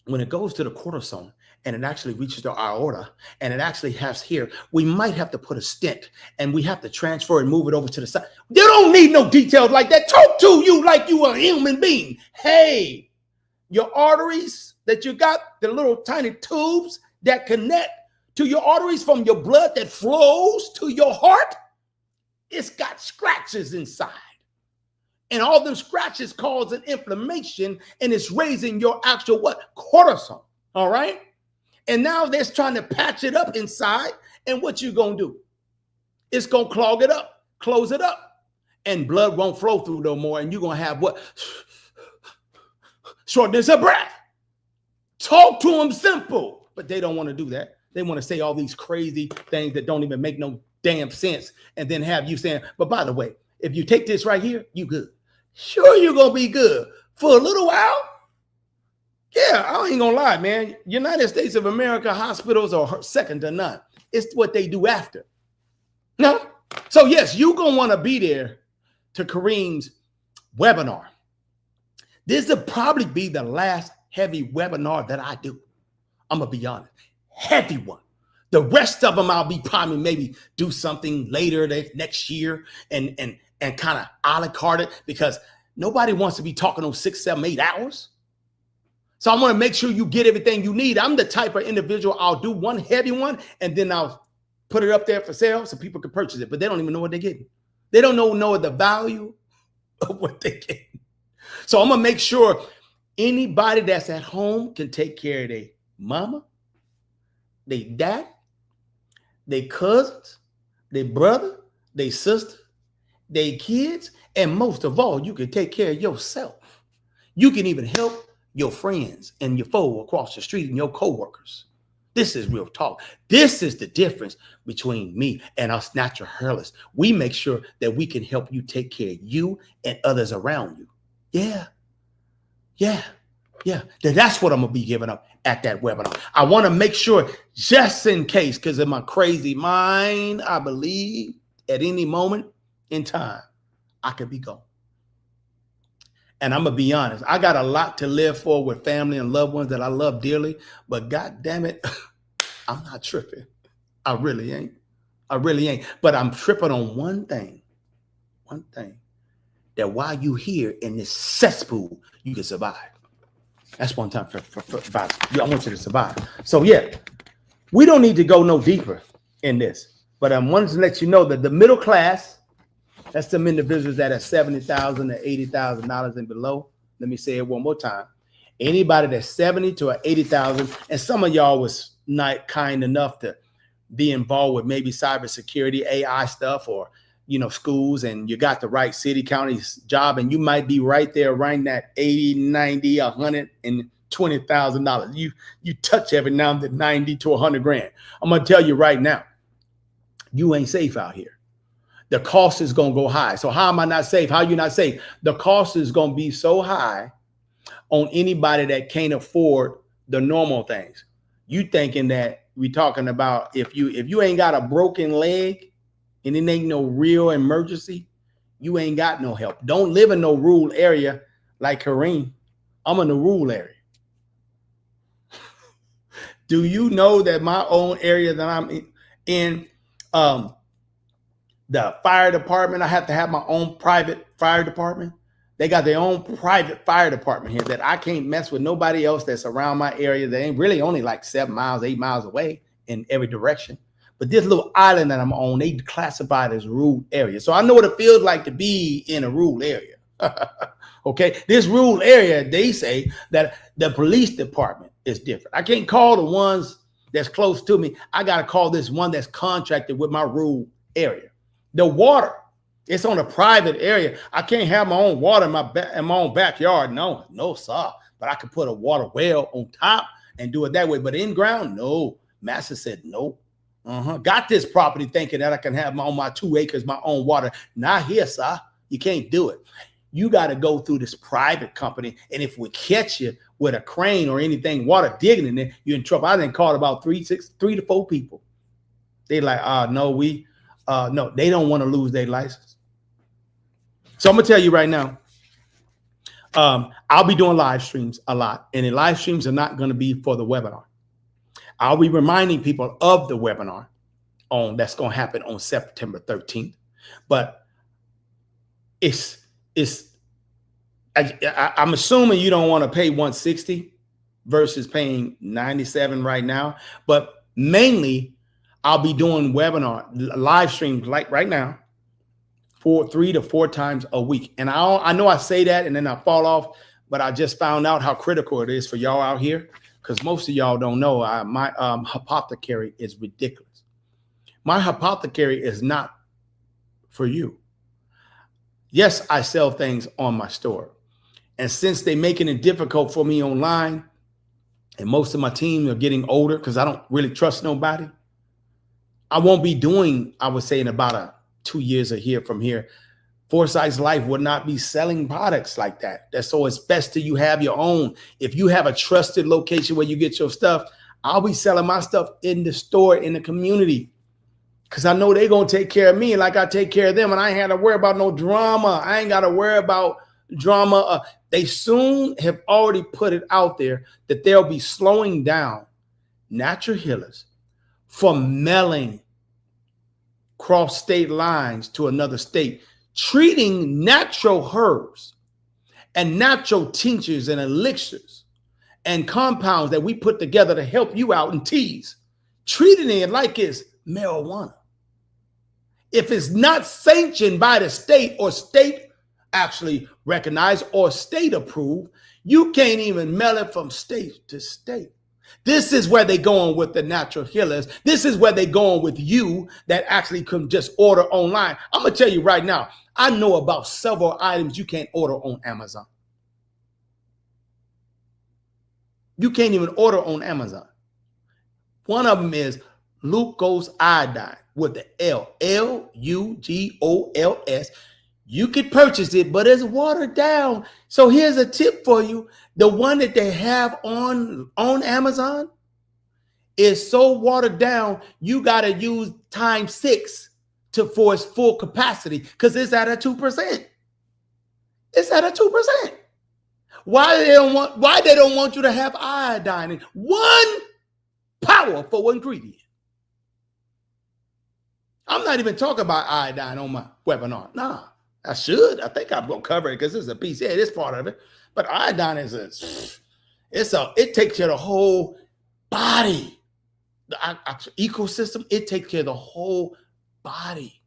When it goes to the cortisone and it actually reaches the aorta and it actually has here, we might have to put a stent and we have to transfer and move it over to the side. You don't need no details like that. Talk to you like you are a human being. Hey, your arteries that you got, the little tiny tubes that connect to your arteries from your blood that flows to your heart, it's got scratches inside. And all them scratches cause an inflammation and it's raising your actual cortisol. All right. And now they're trying to patch it up inside. And what you going to do? It's going to clog it up, close it up, and blood won't flow through no more. And you're going to have what? Shortness of breath. Talk to them simple, but they don't want to do that. They want to say all these crazy things that don't even make no damn sense. And then have you saying, but by the way, if you take this right here, you good. Sure, you're going to be good for a little while. Yeah, I ain't going to lie, man. United States of America hospitals are second to none. It's what they do after. No? So, yes, you're going to want to be there to Kareem's webinar. This will probably be the last heavy webinar that I do. I'm going to be honest. Heavy one. The rest of them, I'll be probably maybe do something later next year and kind of a la carte it, because nobody wants to be talking those 6, 7, 8 hours. So I want to make sure you get everything you need. I'm the type of individual, I'll do one heavy one and then I'll put it up there for sale so people can purchase it, but they don't even know what they're getting. They don't know the value of what they're getting. So I'm going to make sure anybody that's at home can take care of their mama, their dad, their cousins, their brother, their sister, their kids, and most of all, you can take care of yourself. You can even help your friends and your foe across the street and your coworkers. This is real talk. This is the difference between me and us natural hairless. We make sure that we can help you take care of you and others around you. Yeah. That's what I'm going to be giving up at that webinar. I want to make sure, just in case, because in my crazy mind, I believe at any moment in time, I could be gone. And I'm gonna be honest, I got a lot to live for with family and loved ones that I love dearly, but God damn it, I'm not tripping. I really ain't. I really ain't. But I'm tripping on one thing, that while you here in this cesspool, you can survive. That's one time I want you to survive. So yeah, we don't need to go no deeper in this, but I wanted to let you know that the middle class, that's some individuals that are $70,000 to $80,000 and below. Let me say it one more time. Anybody that's 70 to 80,000, and some of y'all was not kind enough to be involved with maybe cybersecurity, AI stuff, or schools, and you got the right city, county job, and you might be right there, right that 80, 90, $120,000. You touch every now and then 90 to 100 grand. I'm gonna tell you right now, you ain't safe out here. The cost is gonna go high. So how am I not safe? How you not safe? The cost is gonna be so high on anybody that can't afford the normal things. You thinking that we talking about if you ain't got a broken leg and it ain't no real emergency, you ain't got no help. Don't live in no rural area like Kareem. I'm in the rural area. Do you know that my own area that I'm in, the fire department, I have to have my own private fire department. They got their own private fire department here that I can't mess with nobody else that's around my area. They ain't really only like 7 miles, 8 miles away in every direction. But this little island that I'm on, they classified as rural area. So I know what it feels like to be in a rural area. Okay, this rural area, they say that the police department is different. I can't call the ones that's close to me. I got to call this one that's contracted with my rural area. The water, it's on a private area. I can't have my own water in my own backyard. No, sir. But I could put a water well on top and do it that way. But in ground, no. Master said no. Got this property thinking that I can have my 2 acres, my own water. Not here, sir. You can't do it. You got to go through this private company. And if we catch you with a crane or anything, water digging in there, you're in trouble. I didn't call about 3 to 4 people. They like, no, they don't want to lose their license. So I'm going to tell you right now, I'll be doing live streams a lot. And the live streams are not going to be for the webinar. I'll be reminding people of the webinar that's going to happen on September 13th. But I'm assuming you don't want to pay $160 versus paying $97 right now. But mainly, I'll be doing webinar live streams like right now 3 to 4 times a week. And I know I say that and then I fall off, but I just found out how critical it is for y'all out here. Because most of y'all don't know, my apothecary is ridiculous. My apothecary is not for you. Yes, I sell things on my store. And since they're making it difficult for me online, and most of my team are getting older because I don't really trust nobody, I won't be doing, I would say in about 2 years or here from here, Foresight's Life would not be selling products like that. So it's best to you have your own. If you have a trusted location where you get your stuff, I'll be selling my stuff in the store, in the community. Because I know they're going to take care of me like I take care of them. And I ain't had to worry about no drama. I ain't got to worry about drama. They soon have already put it out there that they'll be slowing down natural healers from mailing cross state lines to another state, treating natural herbs and natural tinctures and elixirs and compounds that we put together to help you out in teas, treating it like it's marijuana. If it's not sanctioned by the state or state actually recognized or state approved, you can't even mail it from state to state. This is where they're going with the natural healers. This is where they're going with you that actually can just order online. I'm going to tell you right now, I know about several items you can't order on Amazon. You can't even order on Amazon. One of them is Lucose iodine with the Lugos. You could purchase it, but it's watered down. So here's a tip for you. The one that they have on Amazon is so watered down, you got to use times 6 for its full capacity because it's at a 2%. It's at a 2%. Why they don't want you to have iodine in one powerful ingredient. I'm not even talking about iodine on my webinar. Nah, I should. I think I'm gonna cover it because it's a piece. Yeah, this part of it. But iodine is it takes care of the whole body. The ecosystem, it takes care of the whole body.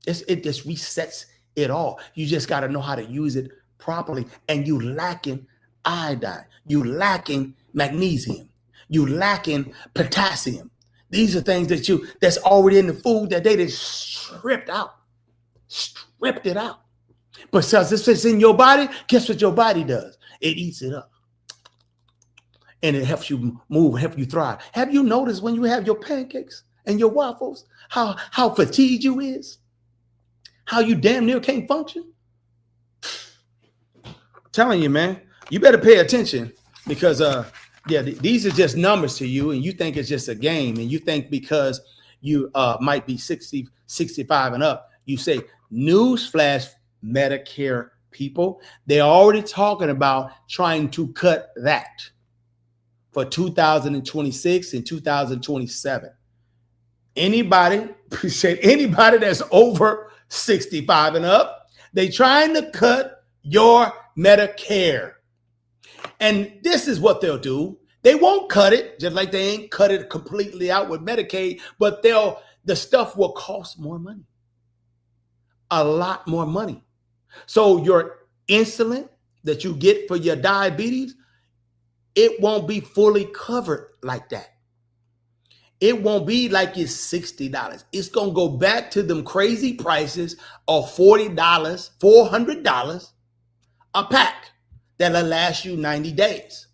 It just resets it all. You just got to know how to use it properly. And you lacking iodine, you lacking magnesium, you lacking potassium. These are things that's already in the food that they just stripped it out. But since it's in your body, guess what your body does? It eats it up. And it helps you move, help you thrive. Have you noticed when you have your pancakes and your waffles, how fatigued you is? How you damn near can't function? I'm telling you, man, you better pay attention because these are just numbers to you, and you think it's just a game, and you think because you might be 60, 65 and up, you say, newsflash, Medicare people, they're already talking about trying to cut that for 2026 and 2027. Anybody that's over 65 and up, they trying to cut your Medicare. And this is what they'll do. They won't cut it, just like they ain't cut it completely out with Medicaid, but the stuff will cost more money. A lot more money. So your insulin that you get for your diabetes, it won't be fully covered like that. It won't be like it's $60. It's going to go back to them crazy prices of $40, $400 a pack that'll last you 90 days.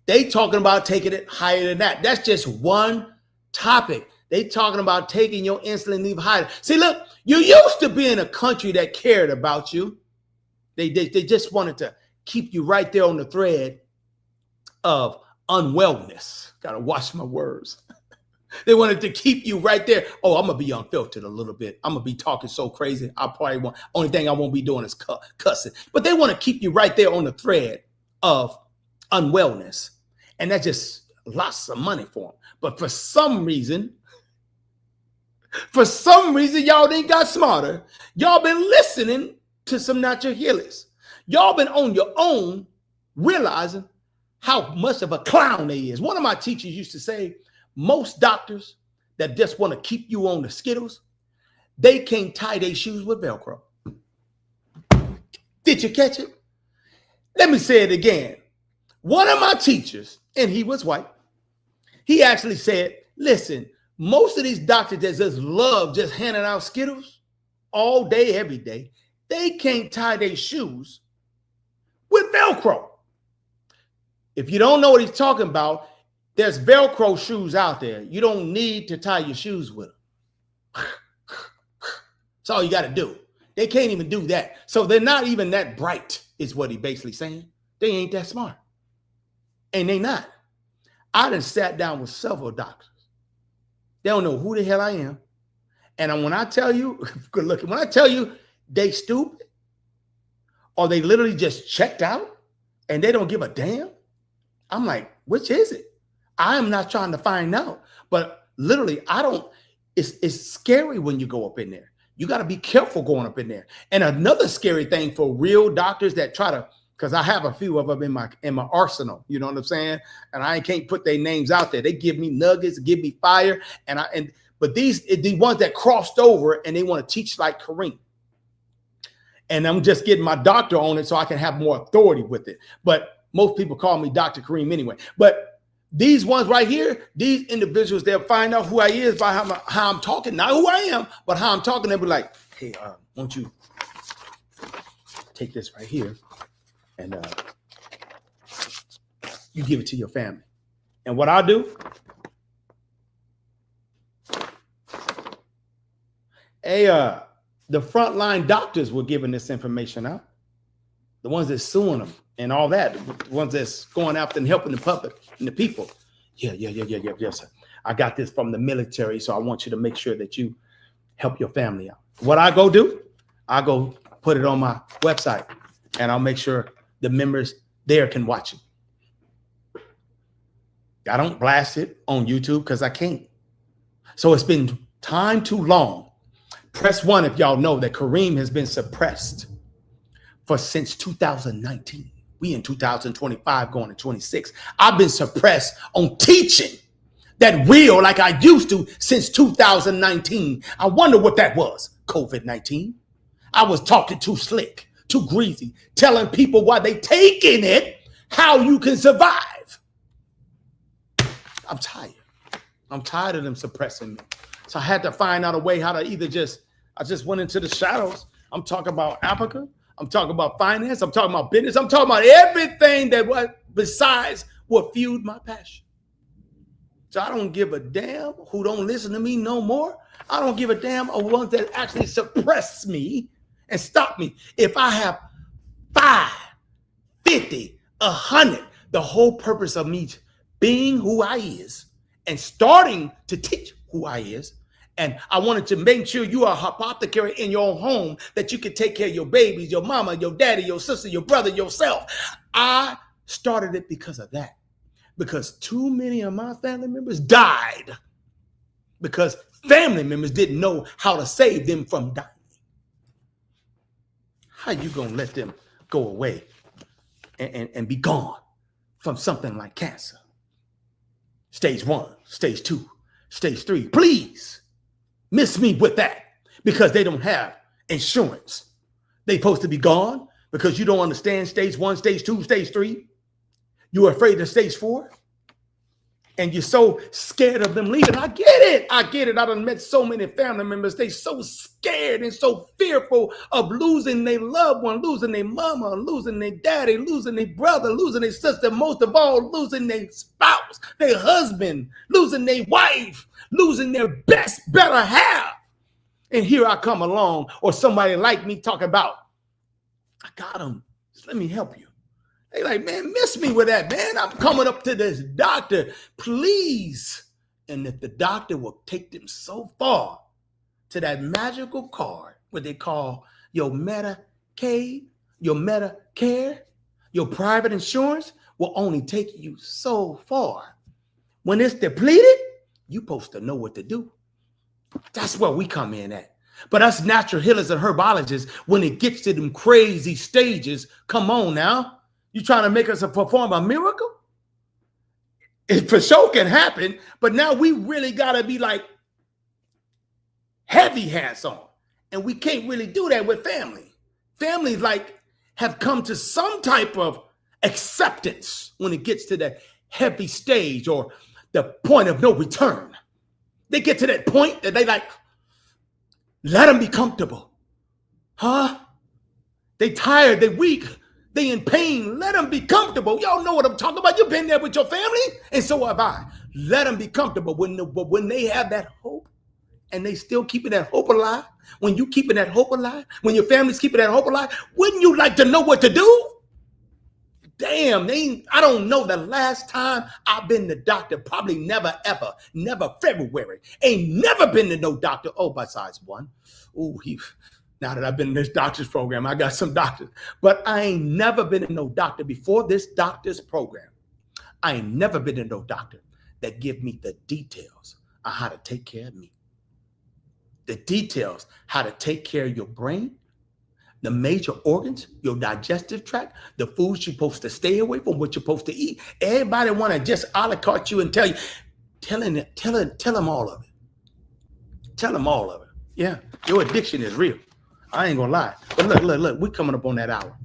They talking about taking it higher than that. That's just one topic. They talking about taking your insulin even higher. See, look, you used to be in a country that cared about you. They just wanted to keep you right there on the thread of unwellness. Got to watch my words. They wanted to keep you right there. Oh, I'm going to be unfiltered a little bit. I'm going to be talking so crazy. Only thing I won't be doing is cussing. But they want to keep you right there on the thread of unwellness. And that's just lots of money for them. But for some reason, y'all ain't got smarter. Y'all been listening to some natural healers. Y'all been on your own realizing how much of a clown they is. One of my teachers used to say, most doctors that just want to keep you on the Skittles, they can't tie their shoes with Velcro. Did you catch it? Let me say it again. One of my teachers, and he was white, he actually said, listen, most of these doctors that just love just handing out Skittles all day, every day, they can't tie their shoes with Velcro. If you don't know what he's talking about, there's Velcro shoes out there. You don't need to tie your shoes with them. That's all you got to do. They can't even do that. So they're not even that bright, is what he basically saying. They ain't that smart. And they not. I done sat down with several doctors. They don't know who the hell I am. And when I tell you, good looking, when I tell you they stupid, or they literally just checked out and they don't give a damn, I'm like, which is it? I am not trying to find out, but literally, it's scary when you go up in there. You got to be careful going up in there. And another scary thing for real doctors that try to, because I have a few of them in my arsenal, you know what I'm saying? And I can't put their names out there. They give me nuggets, give me fire. But the ones that crossed over and they want to teach like Kareem. And I'm just getting my doctor on it so I can have more authority with it. But most people call me Dr. Kareem anyway. But these ones right here, these individuals, they'll find out who I is by how I'm talking. Not who I am, but how I'm talking. They'll be like, hey, won't you take this right here and you give it to your family. And what I'll do, the frontline doctors were giving this information out. The ones that's suing them and all that, the ones that's going after and helping the public and the people. Yes, sir. I got this from the military, so I want you to make sure that you help your family out. What I go do, I go put it on my website, and I'll make sure the members there can watch it. I don't blast it on YouTube because I can't. So it's been time too long. Press 1 if y'all know that Kareem has been suppressed since 2019. We in 2025 going to 26. I've been suppressed on teaching that real like I used to since 2019. I wonder what that was. COVID-19. I was talking too slick, too greasy, telling people why they taking it, how you can survive. I'm tired. I'm tired of them suppressing me. So I had to find out a way how to I just went into the shadows. I'm talking about Africa. I'm talking about finance. I'm talking about business. I'm talking about everything that was besides what fueled my passion. So I don't give a damn who don't listen to me no more. I don't give a damn of ones that actually suppress me and stop me. If I have 5, 50, 100, the whole purpose of me being who I is and starting to teach who I is. And I wanted to make sure you are a apothecary in your own home, that you can take care of your babies, your mama, your daddy, your sister, your brother, yourself. I started it because of that. Because too many of my family members died because family members didn't know how to save them from dying. How you gonna let them go away and be gone from something like cancer? Stage 1, stage 2, stage 3. Please miss me with that because they don't have insurance. They supposed to be gone because you don't understand stage 1, stage 2, stage 3. You're afraid of stage 4. And you're so scared of them leaving. I get it. I get it. I done met so many family members. They so scared and so fearful of losing their loved one, losing their mama, losing their daddy, losing their brother, losing their sister, most of all, losing their spouse, their husband, losing their wife, losing their best, better half. And here I come along, or somebody like me talking about, I got them. Just let me help you. They like, man, miss me with that, man. I'm coming up to this doctor, please. And if the doctor will take them so far to that magical card, what they call your Medicaid, your Medicare, your private insurance, will only take you so far. When it's depleted, you're supposed to know what to do. That's where we come in at. But us natural healers and herbologists, when it gets to them crazy stages, come on now. You trying to make us perform a miracle? It for sure can happen, but now we really got to be like heavy hands on. And we can't really do that with family. Families like have come to some type of acceptance when it gets to that heavy stage or the point of no return. They get to that point that they like, let them be comfortable. Huh? They tired, they weak. They in pain. Let them be comfortable. Y'all know what I'm talking about. You've been there with your family, and so have I. Let them be comfortable. When they have that hope, and they still keeping that hope alive, when you keeping that hope alive, when your family's keeping that hope alive, wouldn't you like to know what to do? Damn, I don't know the last time I've been to doctor. Probably never, ever, never February. Ain't never been to no doctor. Oh, besides one. Ooh, now that I've been in this doctor's program, I got some doctors, but I ain't never been in no doctor before this doctor's program. I ain't never been in no doctor that give me the details on how to take care of me. The details, how to take care of your brain, the major organs, your digestive tract, the foods you're supposed to stay away from, what you're supposed to eat. Everybody want to just a la carte you and tell you, tell them all of it. Tell them all of it. Yeah, your addiction is real. I ain't gonna lie. But look, we're coming up on that hour.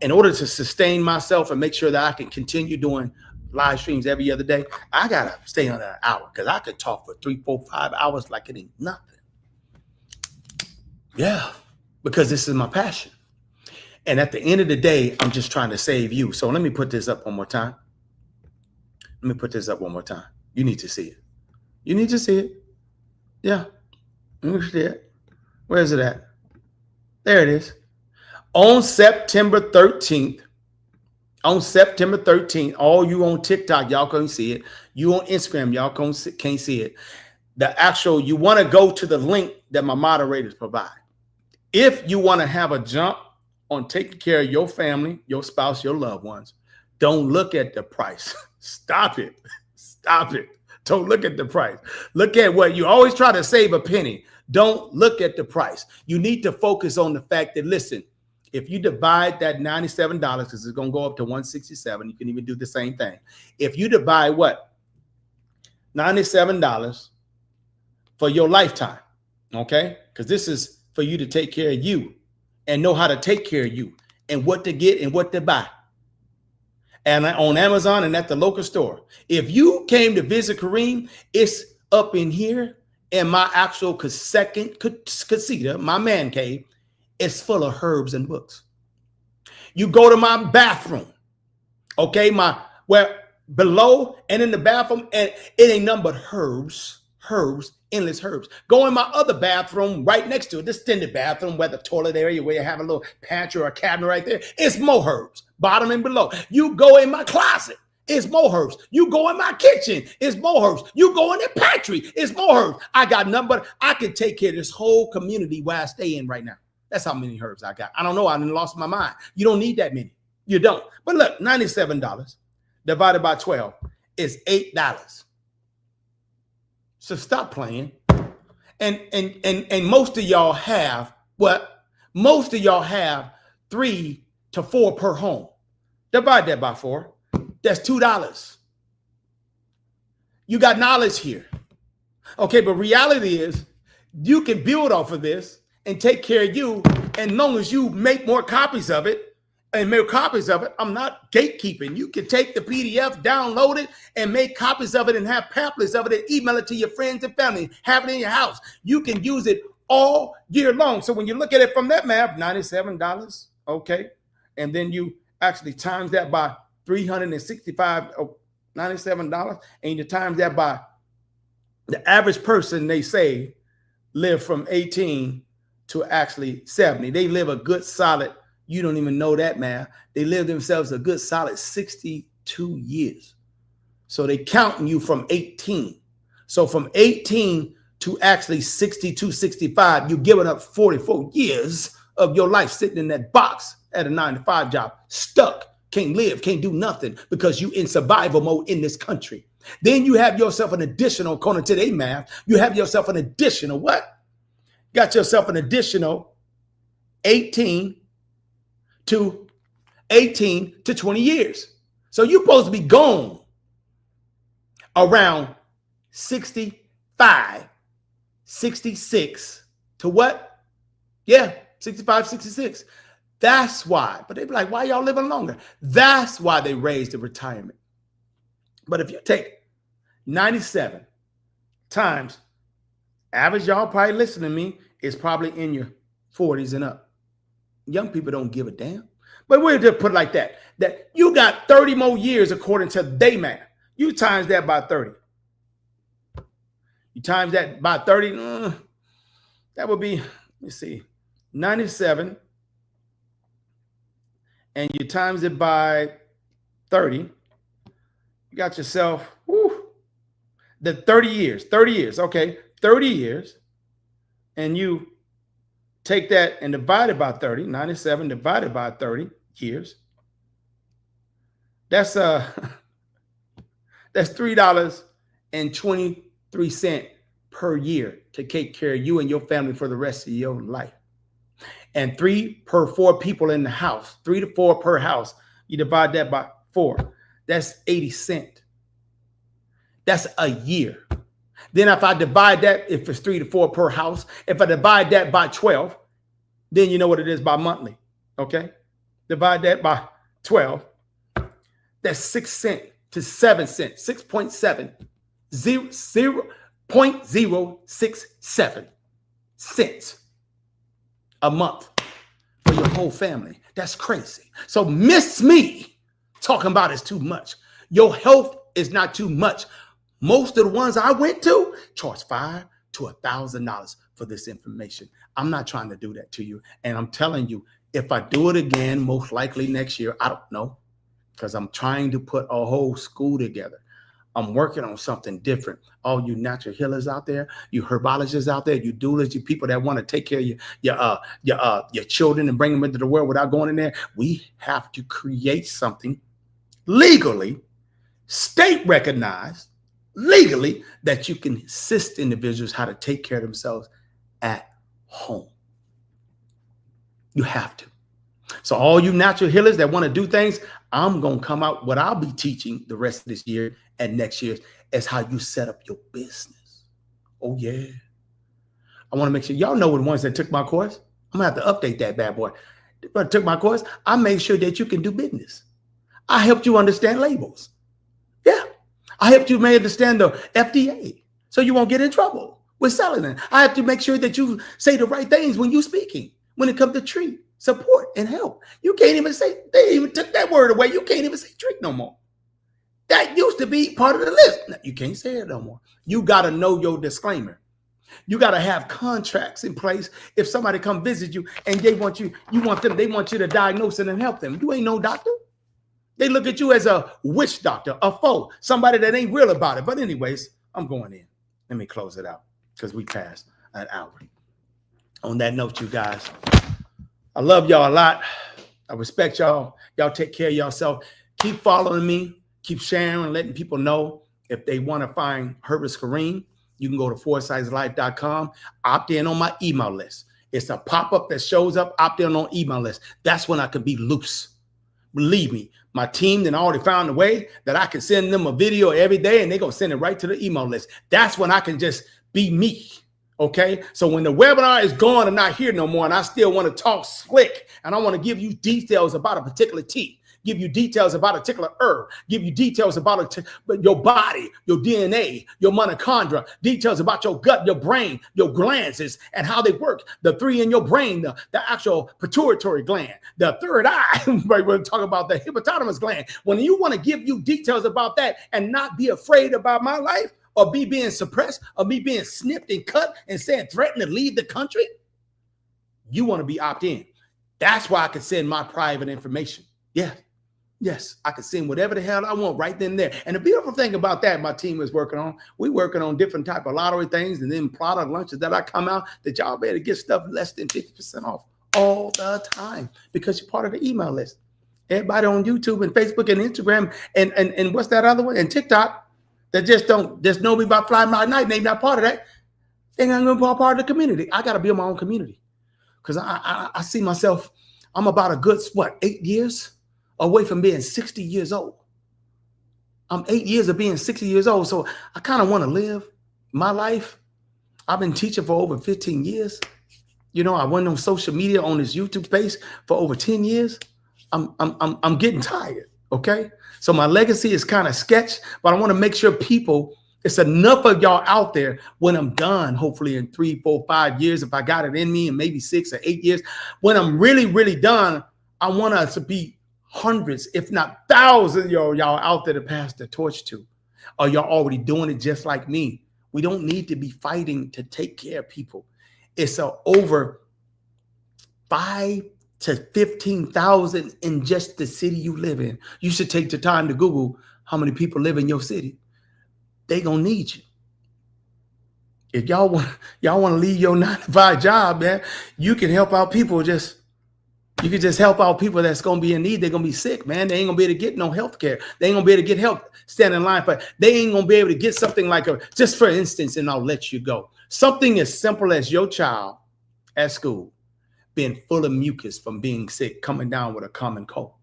In order to sustain myself and make sure that I can continue doing live streams every other day, I gotta stay under an hour because I could talk for 3, 4, 5 hours like it ain't nothing. Yeah, because this is my passion. And at the end of the day, I'm just trying to save you. So let me put this up one more time. You need to see it. You need to see it. Yeah. Let me see it. Where is it at? There it is. On September 13th, all you on TikTok, y'all can't see it. You on Instagram, y'all can't see it. You want to go to the link that my moderators provide. If you want to have a jump on taking care of your family, your spouse, your loved ones, don't look at the price. Stop it. Stop it. Don't look at the price. Look at what you always try to save a penny. Don't look at the price. You need to focus on the fact that, listen, if you divide that $97, because it's going to go up to $167, you can even do the same thing. If you divide what? $97 for your lifetime, okay? Because this is for you to take care of you and know how to take care of you and what to get and what to buy. And on Amazon and at the local store. If you came to visit Kareem, it's up in here in my actual casita, my man cave. It's full of herbs and books. You go to my bathroom, okay? Below and in the bathroom, and it ain't nothing but herbs, endless herbs. Go in my other bathroom right next to it, this extended bathroom where the toilet area, where you have a little pantry or a cabinet right there. It's more herbs, bottom and below. You go in my closet, it's more herbs. You go in my kitchen, it's more herbs. You go in the pantry, it's more herbs. I got nothing but I can take care of this whole community where I stay in right now. That's how many herbs I got. I don't know. I done lost my mind. You don't need that many. You don't. But look, $97 divided by 12 is $8. So stop playing. And most of y'all have what? Most of y'all have 3 to 4 per home. Divide that by 4. That's $2. You got knowledge here. Okay, but reality is you can build off of this and take care of you. And as long as you make more copies of it, I'm not gatekeeping. You can take the PDF, download it, and make copies of it and have pamphlets of it and email it to your friends and family. Have it in your house. You can use it all year long. So when you look at it from that math, $97, okay, and then you actually times that by 365, $97, and you times that by the average person, they say, live from 18 to actually 70. They live a good solid, you don't even know that, man. They live themselves a good solid 62 years. So they counting you from 18. So from 18 to actually 62, 65, you're giving up 44 years of your life sitting in that box at a 9-to-5 job, stuck, can't live, can't do nothing because you in survival mode in this country. Then you have yourself an additional, according to their math, you have yourself an additional what? Got yourself an additional 18 to 20 years. So you're supposed to be gone around 65, 66 to what? Yeah, 65, 66. That's why. But they be like, why y'all living longer? That's why they raised the retirement. But if you take 97 times, average, y'all probably listen to me, is probably in your 40s and up. Young people don't give a damn. But we'll just put it like that. That you got 30 more years according to they math. You times that by 30. You times that by 30. That would be, let's see, 97. And you times it by 30. You got yourself, the 30 years. Okay, 30 years. And you take that and divide it by 30, 97 divided by 30 years. That's $3.23 per year to take care of you and your family for the rest of your life. And 3 per 4 people in the house, 3 to 4 per house. You divide that by 4. That's 80 cents. That's a year. Then if I divide that, if it's 3 to 4 per house, if I divide that by 12, then you know what it is by monthly. Okay. Divide that by 12. That's 6 cents to 7 cents, 6.7, 0.067 cents a month for your whole family. That's crazy. So miss me talking about it's too much. Your health is not too much. Most of the ones I went to charge $500 to $1,000 for this information. I'm not trying to do that to you. And I'm telling you, if I do it again, most likely next year, I don't know, because I'm trying to put a whole school together. I'm working on something different. All you natural healers out there, you herbologists out there, you doulas, you people that want to take care of your children and bring them into the world without going in there. We have to create something legally, state recognized, legally, that you can assist individuals how to take care of themselves at home. You have to. So all you natural healers that want to do things, I'm going to come out. What I'll be teaching the rest of this year and next year is how you set up your business. Oh, yeah. I want to make sure y'all know the ones that took my course. I'm going to have to update that bad boy. But took my course, I made sure that you can do business. I helped you understand labels. Yeah. I helped you understand the FDA so you won't get in trouble with selling it. I have to make sure that you say the right things when you're speaking, when it comes to treat, support, and help. You can't even say, they even took that word away. You can't even say treat no more. That used to be part of the list. No, you can't say it no more. You got to know your disclaimer. You got to have contracts in place. If somebody come visit you and they want you to diagnose it and help them. You ain't no doctor. They look at you as a witch doctor, a foe, somebody that ain't real about it. But anyways, I'm going in. Let me close it out because we passed an hour. On that note, you guys, I love y'all a lot. I respect y'all. Y'all take care of yourself. Keep following me. Keep sharing and letting people know. If they want to find Herbert Kareem, you can go to foresizelife.com. Opt in on my email list. It's a pop-up that shows up. Opt in on email list. That's when I can be loose. Believe me, my team then already found a way that I can send them a video every day and they're going to send it right to the email list. That's when I can just be me. Okay. So when the webinar is gone and not here no more, and I still want to talk slick and I want to give you details about a particular tea, give you details about a particular herb, give you details about your body, your DNA, your mitochondria, details about your gut, your brain, your glands and how they work. The three in your brain, the actual pituitary gland, the third eye, right? We're talking about the hypothalamus gland. When you want to give you details about that and not be afraid about my life or me being suppressed or me being snipped and cut and saying threatened to leave the country, you want to be opt-in. That's why I can send my private information. Yeah. Yes, I can send whatever the hell I want right then and there. And the beautiful thing about that, my team is working on, we're working on different type of lottery things and then product lunches that I come out that y'all better get stuff less than 50% off all the time because you're part of the email list. Everybody on YouTube and Facebook and Instagram and what's that other one? And TikTok that just know me about Fly My Night and they not part of that. They're not going to be part of the community. I got to build my own community because I see myself, I'm about a good, 8 years away from being 60 years old. I'm 8 years of being 60 years old. So I kind of want to live my life. I've been teaching for over 15 years. You know, I went on social media on this YouTube space for over 10 years. I'm getting tired. Okay. So my legacy is kind of sketched, but I want to make sure it's enough of y'all out there when I'm done, hopefully in 3, 4, 5 years, if I got it in me, and maybe 6 or 8 years, when I'm really, really done, I want us to be hundreds, if not thousands, y'all out there to pass the torch to. Or y'all already doing it just like me. We don't need to be fighting to take care of people. It's over 5,000 to 15,000 in just the city you live in. You should take the time to Google how many people live in your city. They gonna need you. If y'all want to leave your 9-to-5 job, man, you can help out people. You can just help out people that's going to be in need. They're going to be sick, man. They ain't going to be able to get no health care. They ain't going to be able to get help, stand in line for. They ain't going to be able to get something like just for instance, and I'll let you go. Something as simple as your child at school being full of mucus from being sick, coming down with a common cold.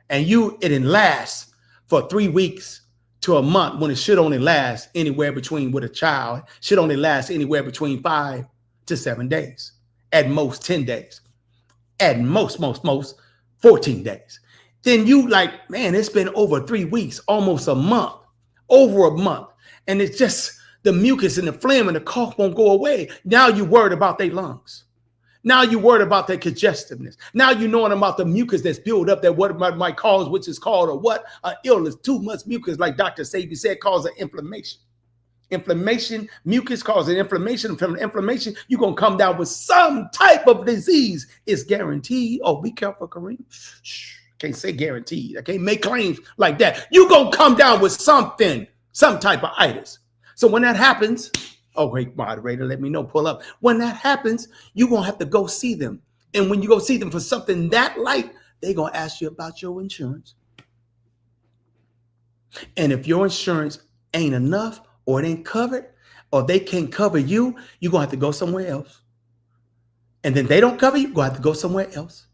And it lasts for 3 weeks to a month when it should only last anywhere between, with a child, should only last anywhere between 5 to 7 days, at most 10 days. At most 14 days. Then you like, man, it's been over 3 weeks, almost a month, over a month. And it's just the mucus and the phlegm and the cough won't go away. Now you're worried about their lungs. Now you're worried about their congestiveness. Now you're knowing about the mucus that's built up that what might cause, which is called an illness. Too much mucus, like Dr. Sabi said, causes inflammation. Inflammation, mucus causes inflammation. From inflammation, you're going to come down with some type of disease. It's guaranteed. Oh, be careful, Kareem. Shh. can't say guaranteed. I can't make claims like that. You're going to come down with something, some type of itis. So when that happens, oh, wait, moderator, let me know, pull up. When that happens, you're going to have to go see them. And when you go see them for something that light, they're going to ask you about your insurance. And if your insurance ain't enough or it ain't covered or they can't cover you, you're going to have to go somewhere else. And then they don't cover you, you're going to have to go somewhere else.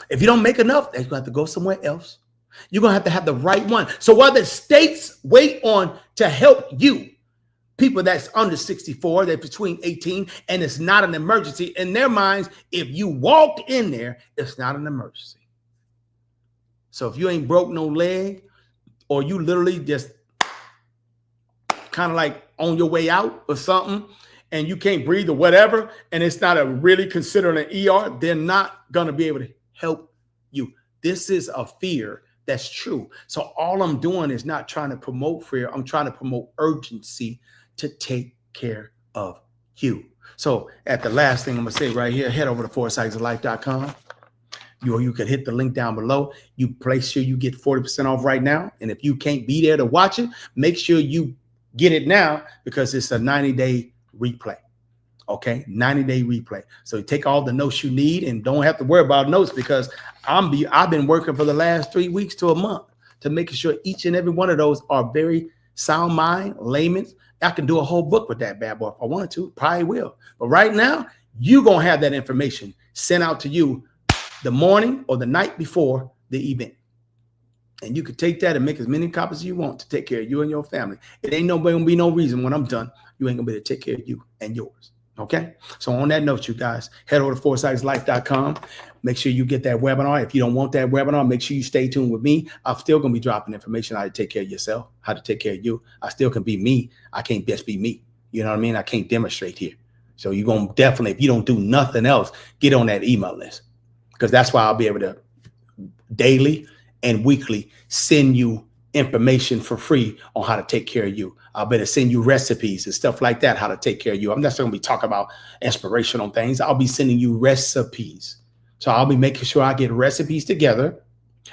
If you don't make enough, they're going to have to go somewhere else. You're going to have the right one. So while the states wait on to help you, people that's under 64, they're between 18, and it's not an emergency. In their minds, if you walked in there, it's not an emergency. So if you ain't broke no leg, or you literally just kind of like on your way out or something, and you can't breathe or whatever, and it's not a really considered an ER, they're not going to be able to help you. This is a fear that's true. So all I'm doing is not trying to promote fear. I'm trying to promote urgency to take care of you. So at the last thing I'm going to say right here, head over to fourcyclesoflife.com. You can hit the link down below. You make sure you get 40% off right now. And if you can't be there to watch it, make sure you get it now because it's a 90-day replay. Okay, 90-day replay. So you take all the notes you need and don't have to worry about notes because I've been working for the last 3 weeks to a month to making sure each and every one of those are very sound mind, layman's. I can do a whole book with that bad boy if I wanted to, probably will. But right now, you're going to have that information sent out to you the morning or the night before the event. And you can take that and make as many copies as you want to take care of you and your family. It ain't going to be no reason when I'm done, you ain't going to be able to take care of you and yours. Okay. So on that note, you guys, head over to fourcyclesoflife.com. Make sure you get that webinar. If you don't want that webinar, make sure you stay tuned with me. I'm still going to be dropping information on how to take care of yourself, how to take care of you. I still can be me. I can't just be me. You know what I mean? I can't demonstrate here. So you're going to definitely, if you don't do nothing else, get on that email list because that's why I'll be able to daily and weekly send you information for free on how to take care of you. I'll better send you recipes and stuff like that, how to take care of you. I'm not going to be talking about inspirational things. I'll be sending you recipes. So I'll be making sure I get recipes together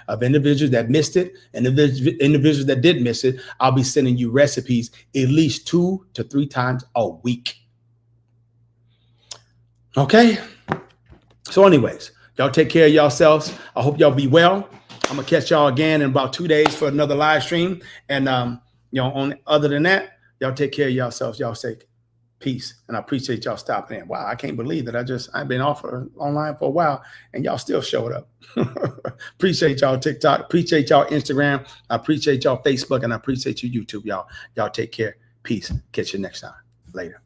of individuals that missed it and individuals that did miss it. I'll be sending you recipes at least 2 to 3 times a week. Okay. So anyways, y'all take care of yourselves. I hope y'all be well. I'm going to catch y'all again in about 2 days for another live stream. And, other than that, y'all take care of yourselves. Y'all say peace. And I appreciate y'all stopping in. Wow, I can't believe that I've been off online for a while and y'all still showed up. Appreciate y'all TikTok. Appreciate y'all Instagram. I appreciate y'all Facebook and I appreciate you YouTube, y'all. Y'all take care. Peace. Catch you next time. Later.